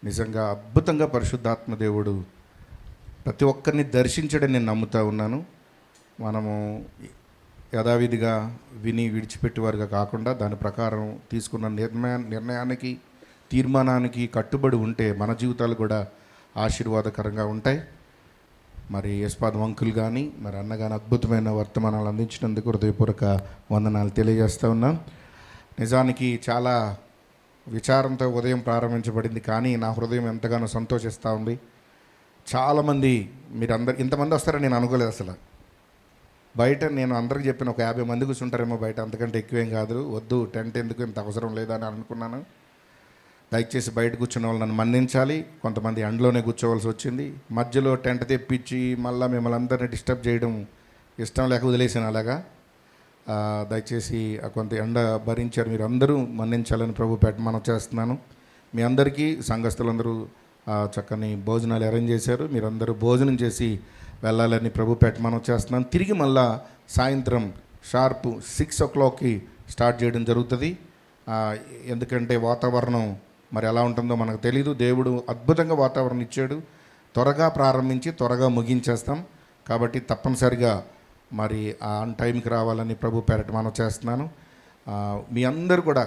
నిజంగా అద్భుతంగా పరిశుద్ధాత్మ దేవుడు ప్రతి ఒక్కరిని దర్శించడని నేను నమ్ముతా ఉన్నాను. మనము యథావిధిగా విని విడిచిపెట్టేవారుగా కాకుండా దాని ప్రకారం తీసుకున్న నిర్ణయానికి, తీర్మానానికి కట్టుబడి ఉంటే మన జీవితాలు కూడా ఆశీర్వాదకరంగా ఉంటాయి. మరి యశ్పాదం అంకుల్ కానీ మరి అన్న కానీ అద్భుతమైన వర్తమానాలు అందించినందుకు హృదయపూర్వక వందనాలు తెలియజేస్తూ ఉన్నాం. నిజానికి చాలా విచారంతో ఉదయం ప్రారంభించబడింది, కానీ నా హృదయం ఎంతగానో సంతోషిస్తూ ఉంది. చాలామంది, మీరందరు ఇంతమంది వస్తారని నేను అనుకోలేదు అసలు. బయట నేను అందరికి చెప్పిన ఒక 50 మంది కూర్చుంటారేమో బయట, అంతకంటే ఎక్కువేం కాదు. వద్దు, టెంట్ ఎందుకు, ఇంత అవసరం లేదని అనుకున్నాను. దయచేసి బయట కూర్చున్న వాళ్ళు నన్ను మన్నించాలి. కొంతమంది ఎండలోనే కూర్చోవలసి వచ్చింది. మధ్యలో టెంట్ తెప్పించి మళ్ళీ మిమ్మల్ని అందరినీ డిస్టర్బ్ చేయడం ఇష్టం లేక వదిలేసాను. అలాగా దయచేసి కొంత ఎండ భరించారు, మీరు అందరూ మన్నించాలని ప్రభు మనం చేస్తున్నాను. మీ అందరికీ సంఘస్థులందరూ చక్కని భోజనాలు అరేంజ్ చేశారు. మీరందరూ భోజనం చేసి వెళ్ళాలని ప్రభు మనం చేస్తున్నాను. తిరిగి మళ్ళా సాయంత్రం షార్ప్ 6 o'clockకి స్టార్ట్ చేయడం జరుగుతుంది. ఎందుకంటే వాతావరణం మరి ఎలా ఉంటుందో మనకు తెలీదు. దేవుడు అద్భుతంగా వాతావరణం ఇచ్చాడు. త్వరగా ప్రారంభించి త్వరగా ముగించేస్తాం. కాబట్టి తప్పనిసరిగా మరి ఆన్ టైంకి రావాలని ప్రభు మనం చేస్తున్నాను. మీ అందరూ కూడా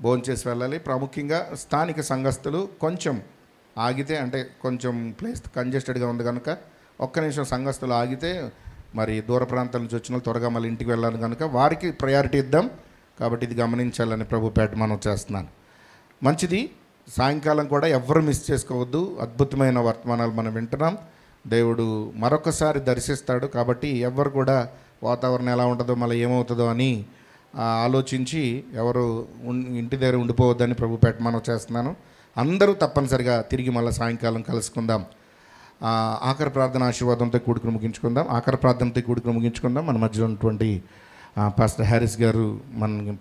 భోంచేసి వెళ్ళాలి. ప్రాముఖ్యంగా స్థానిక సంఘస్థులు కొంచెం ఆగితే, అంటే కొంచెం ప్లేస్ కంజెస్టెడ్గా ఉంది కనుక ఒక్క నిమిషం సంఘస్థులు ఆగితే మరి దూర ప్రాంతాల నుంచి వచ్చిన త్వరగా మళ్ళీ ఇంటికి వెళ్ళాలి కనుక వారికి ప్రయారిటీ ఇద్దాం. కాబట్టి ఇది గమనించాలని ప్రభు మనం చేస్తున్నాను. మంచిది. సాయంకాలం కూడా ఎవరు మిస్ చేసుకోవద్దు. అద్భుతమైన వర్తమానాలు మనం వింటున్నాం. దేవుడు మరొకసారి దర్శిస్తాడు. కాబట్టి ఎవరు కూడా వాతావరణం ఎలా ఉంటుందో మళ్ళీ ఏమవుతుందో అని ఆలోచించి ఎవరు ఇంటి దగ్గర ఉండిపోవద్దని ప్రభు మనం చేస్తున్నాను. అందరూ తప్పనిసరిగా తిరిగి మళ్ళీ సాయంకాలం కలుసుకుందాం. ఆఖరి ప్రార్థన ఆశీర్వాదంతో కూడుకుని ముగించుకుందాం. మన మధ్యలో ఉన్నటువంటి పాస్టర్ హ్యారిస్ గారు మన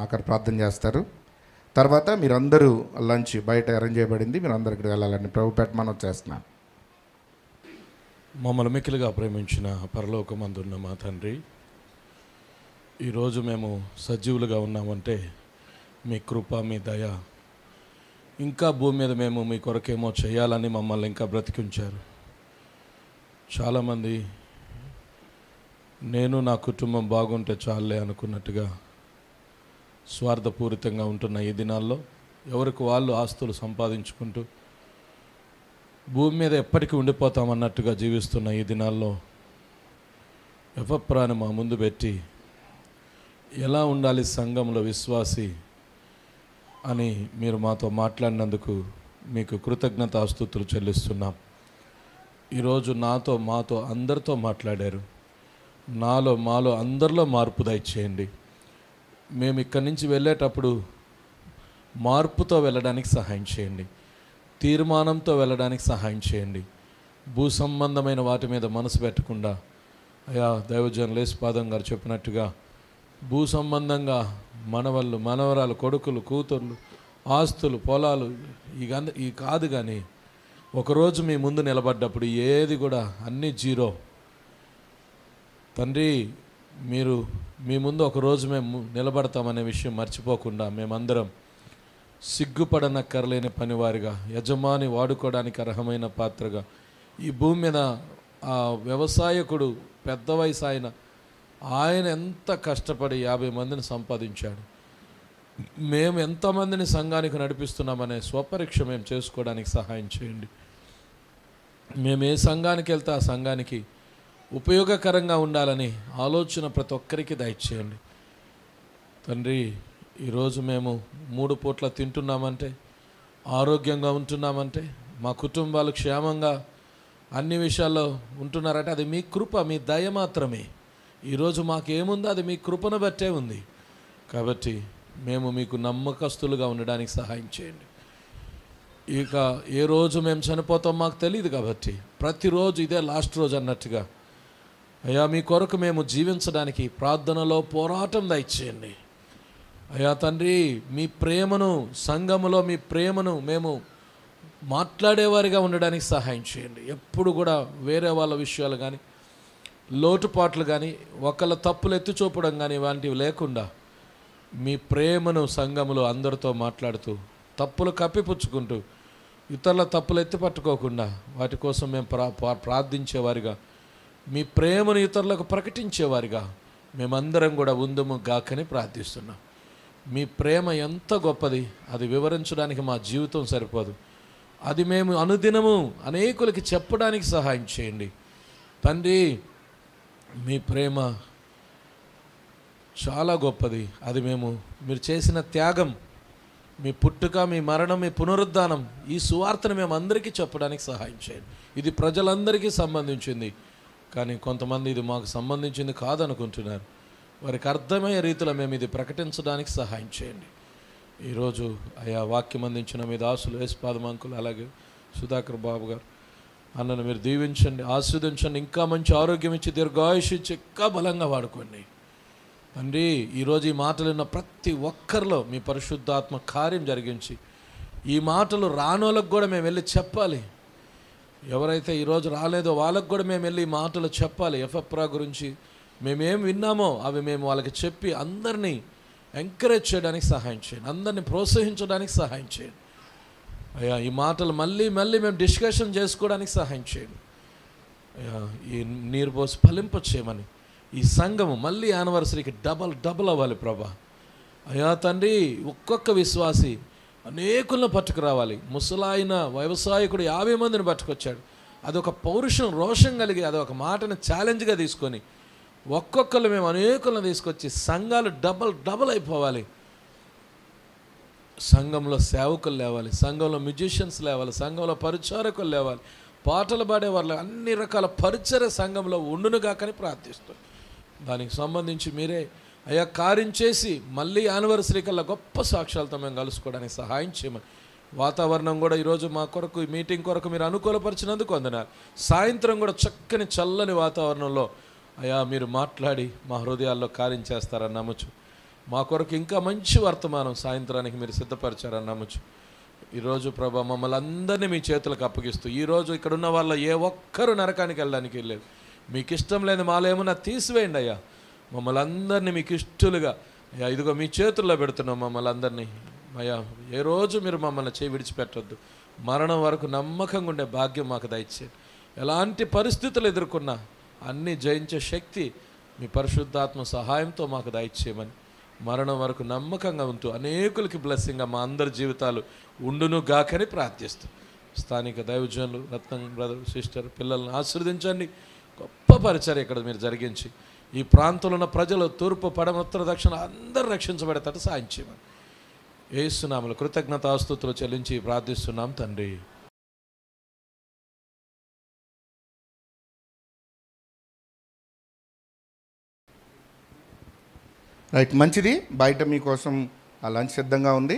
ఆఖరి ప్రార్థన చేస్తారు. తర్వాత మీరందరూ లంచ్ బయట అరేంజ్ చేయబడింది, మీరు అందరు ఇక్కడికి వెళ్ళాలని ప్రభు పెట్టమని చేస్తున్నాను. మమ్మల్ని మిక్కిలిగా ప్రేమించిన పరలోకమందున్న మా తండ్రి, ఈరోజు మేము సజీవులుగా ఉన్నామంటే మీ కృప, మీ దయ. ఇంకా భూమి మీద మేము మీ కొరకేమో చేయాలని మమ్మల్ని ఇంకా బ్రతికించారు. చాలామంది నేను నా కుటుంబం బాగుంటే చాలే అనుకున్నట్టుగా స్వార్థపూరితంగా ఉంటున్న ఈ దినాల్లో ఎవరికి వాళ్ళు ఆస్తులు సంపాదించుకుంటూ భూమి మీద ఎప్పటికీ ఉండిపోతామన్నట్టుగా జీవిస్తున్న ఈ దినాల్లో ఎఫప్రాని మా ముందు పెట్టి ఎలా ఉండాలి సంఘంలో విశ్వాసి అని మీరు మాతో మాట్లాడినందుకు మీకు కృతజ్ఞతాస్తుతులు చెల్లిస్తున్నాం. ఈరోజు మాతో అందరితో మాట్లాడారు. మాలో అందరిలో మార్పు దయచేయండి. మేము ఇక్కడి నుంచి వెళ్ళేటప్పుడు మార్పుతో వెళ్ళడానికి సహాయం చేయండి, తీర్మానంతో వెళ్ళడానికి సహాయం చేయండి. భూ సంబంధమైన వాటి మీద మనసు పెట్టకుండా, అయ్యా దైవజన్ లేస్పాదం గారు చెప్పినట్టుగా భూ సంబంధంగా మనవళ్ళు, మనవరాలు, కొడుకులు, కూతుర్లు, ఆస్తులు, పొలాలు ఈ కాదు, కానీ ఒకరోజు మీ ముందు నిలబడ్డప్పుడు ఏది కూడా అన్నీ జీరో. తండ్రి, మీరు మీ ముందు ఒకరోజు మేము నిలబడతామనే విషయం మర్చిపోకుండా మేమందరం సిగ్గుపడనక్కర్లేని పనివారిగా, యజమాని వాడుకోవడానికి అర్హమైన పాత్రగా, ఈ భూమి మీద ఆ వ్యవసాయకుడు పెద్ద వయసు ఆయన ఎంత కష్టపడి 50 మందిని సంపాదించాడు. మేము ఎంతమందిని సంఘానికి నడిపిస్తున్నామనే స్వపరీక్ష మేము చేసుకోవడానికి సహాయం చేయండి. మేము ఏ సంఘానికి వెళ్తే ఆ సంఘానికి ఉపయోగకరంగా ఉండాలని ఆలోచన ప్రతి ఒక్కరికి దయచేయండి. తండ్రి, ఈరోజు మేము 3 పూట్ల తింటున్నామంటే, ఆరోగ్యంగా ఉంటున్నామంటే, మా కుటుంబాలు క్షేమంగా అన్ని విషయాల్లో ఉంటున్నారంటే అది మీ కృప, మీ దయ మాత్రమే. ఈరోజు మాకేముందో అది మీ కృపను బట్టే ఉంది. కాబట్టి మేము మీకు నమ్మకస్తులుగా ఉండడానికి సహాయం చేయండి. ఇక ఏ రోజు మేము చనిపోతాం మాకు తెలియదు, కాబట్టి ప్రతిరోజు ఇదే లాస్ట్ రోజు అన్నట్టుగా అయ్యా మీ కొరకు మేము జీవించడానికి ప్రార్థనలో పోరాటం దయచేయండి. అయ్యా తండ్రి, మీ ప్రేమను, సంఘములో మీ ప్రేమను మేము మాట్లాడేవారిగా ఉండడానికి సహాయం చేయండి. ఎప్పుడు కూడా వేరే వాళ్ళ విషయాలు కానీ, లోటుపాట్లు కానీ, ఒకళ్ళ తప్పులు ఎత్తి చూపడం కానీ ఇలాంటివి లేకుండా మీ ప్రేమను సంఘములో అందరితో మాట్లాడుతూ, తప్పులు కప్పిపుచ్చుకుంటూ, ఇతరుల తప్పులు ఎత్తి పట్టుకోకుండా వాటి కోసం మేము ప్రార్థించేవారిగా, మీ ప్రేమను ఇతరులకు ప్రకటించేవారిగా మేమందరం కూడా ఉందుము గాకని ప్రార్థిస్తున్నాం. మీ ప్రేమ ఎంత గొప్పది, అది వివరించడానికి మా జీవితం సరిపోదు. అది మేము అనుదినము అనేకులకి చెప్పడానికి సహాయం చేయండి. తండ్రి, మీ ప్రేమ చాలా గొప్పది. అది మీరు చేసిన త్యాగం, మీ పుట్టుక, మీ మరణం, మీ పునరుద్ధానం, ఈ సువార్తను మేము అందరికీ చెప్పడానికి సహాయం చేయండి. ఇది ప్రజలందరికీ సంబంధించింది, కానీ కొంతమంది ఇది మాకు సంబంధించింది కాదనుకుంటున్నారు. వారికి అర్థమయ్యే రీతిలో మేము ఇది ప్రకటించడానికి సహాయం చేయండి. ఈరోజు అయా వాక్యం అందించిన మీ దాసులు యేసుపాదం అంకులు, అలాగే సుధాకర్ బాబు గారు అన్నను మీరు దీవించండి, ఆస్వాదించండి. ఇంకా మంచి ఆరోగ్యం ఇచ్చి, దీర్ఘాయుష్ ఇచ్చి, ఇంకా బలంగా వాడుకోండి తండ్రి. ఈరోజు ఈ మాటలు ఉన్న ప్రతి ఒక్కరిలో మీ పరిశుద్ధాత్మ కార్యం జరిగించి, ఈ మాటలు రానోళ్ళకు కూడా మేము వెళ్ళి చెప్పాలి. ఎవరైతే ఈరోజు రాలేదో వాళ్ళకు కూడా మేము వెళ్ళి ఈ మాటలు చెప్పాలి. ఎఫప్రా గురించి మేమేం విన్నామో అవి మేము వాళ్ళకి చెప్పి అందరినీ ఎంకరేజ్ చేయడానికి సహాయం చేయండి, అందరినీ ప్రోత్సహించడానికి సహాయం చేయండి. అయ్యా ఈ మాటలు మళ్ళీ మేము డిస్కషన్ చేసుకోవడానికి సహాయం చేయండి. అయ్యా ఈ నీరు పోసి ఫలింప చేయమని, ఈ సంఘము మళ్ళీ యానివర్సరీకి డబల్ అవ్వాలి ప్రభా. అయ్యా తండ్రి, ఒక్కొక్క విశ్వాసి అనేకులను పట్టుకురావాలి. ముసలాయన వ్యవసాయకుడు 50 మందిని పట్టుకొచ్చాడు. అదొక పౌరుషం, రోషం కలిగి అదొక మాటను ఛాలెంజ్గా తీసుకొని ఒక్కొక్కరు మేము అనేకులను తీసుకొచ్చి సంఘాలు డబల్ అయిపోవాలి. సంఘంలో సేవకులు లేవాలి, సంఘంలో మ్యూజిషియన్స్ లేవాలి, సంఘంలో పరిచారకులు లేవాలి, పాటలు పాడేవాళ్ళు, అన్ని రకాల పరిచర్య సంఘంలో ఉండునుగా కానీ ప్రార్థిస్తాం. దానికి సంబంధించి మీరే అయ్యా కార్యం చేసి మళ్ళీ యానివర్సరీ కల్లా గొప్ప సాక్ష్యాలతో మేము కలుసుకోవడానికి సహాయం చేయమని. వాతావరణం కూడా ఈరోజు మా కొరకు, ఈ మీటింగ్ కొరకు మీరు అనుకూలపరిచినందుకు వందనాలు. సాయంత్రం కూడా చక్కని చల్లని వాతావరణంలో అయ్యా మీరు మాట్లాడి మా హృదయాల్లో కార్యం చేస్తారని నమ్మచ్చు. మా కొరకు ఇంకా మంచి వర్తమానం సాయంత్రానికి మీరు సిద్ధపరిచారని నమ్మచ్చు. ఈరోజు ప్రభా మమ్మల్ని అందరినీ మీ చేతులకు అప్పగిస్తూ, ఈరోజు ఇక్కడ ఉన్న వాళ్ళ ఏ ఒక్కరు నరకానికి వెళ్ళడానికి వెళ్ళలేదు. మీకు ఇష్టం లేని మాలో ఏమన్నా తీసివేయండి అయ్యా. మమ్మల్ని అందరినీ మీకు ఇష్టలుగా అయ్యా ఇదిగో మీ చేతుల్లో పెడుతున్నాం మమ్మల్ని అందరినీ. అయ్యా ఏ రోజు మీరు మమ్మల్ని చేయి విడిచిపెట్టొద్దు. మరణం వరకు నమ్మకంగా ఉండే భాగ్యం మాకు దయచేయండి. ఎలాంటి పరిస్థితులు ఎదుర్కొన్నా అన్నీ జయించే శక్తి మీ పరిశుద్ధాత్మ సహాయంతో మాకు దయచేయమని, మరణం వరకు నమ్మకంగా ఉంటూ అనేకులకి బ్లెస్సింగ్గా మా అందరి జీవితాలు ఉండును గాకని ప్రార్థిస్తూ, స్థానిక దైవజనులు రత్నం బ్రదర్ సిస్టర్ పిల్లల్ని ఆశీర్వదించండి. గొప్ప పరిచర్య ఇక్కడ మీరు జరిగించి ఈ ప్రాంతంలో ఉన్న ప్రజలు తూర్పు పడమ ఉత్తర దక్షిణ అందరూ రక్షించబడేటట్టు సాయం చేయమని యేసునామములో కృతజ్ఞతాస్తుతులు చెల్లించి ప్రార్థిస్తున్నాం తండ్రి. రైట్, మంచిది. బయట మీకోసం ఆ లంచ్ సిద్ధంగా ఉంది,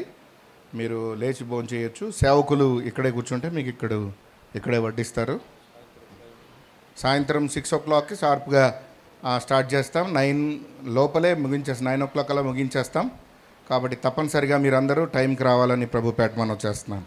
మీరు లేచి భోజనం చేయొచ్చు. సేవకులు ఇక్కడే కూర్చుంటే మీకు ఇక్కడే వడ్డిస్తారు. సాయంత్రం 6 o'clockకి షార్ప్గా స్టార్ట్ చేస్తాం. 9 లోపలే ముగించేస్తాం, 9 o'clock అలా ముగించేస్తాం. కాబట్టి తప్పనిసరిగా మీరందరూ టైంకి రావాలని ప్రభు పేట మనం చేస్తున్నాం.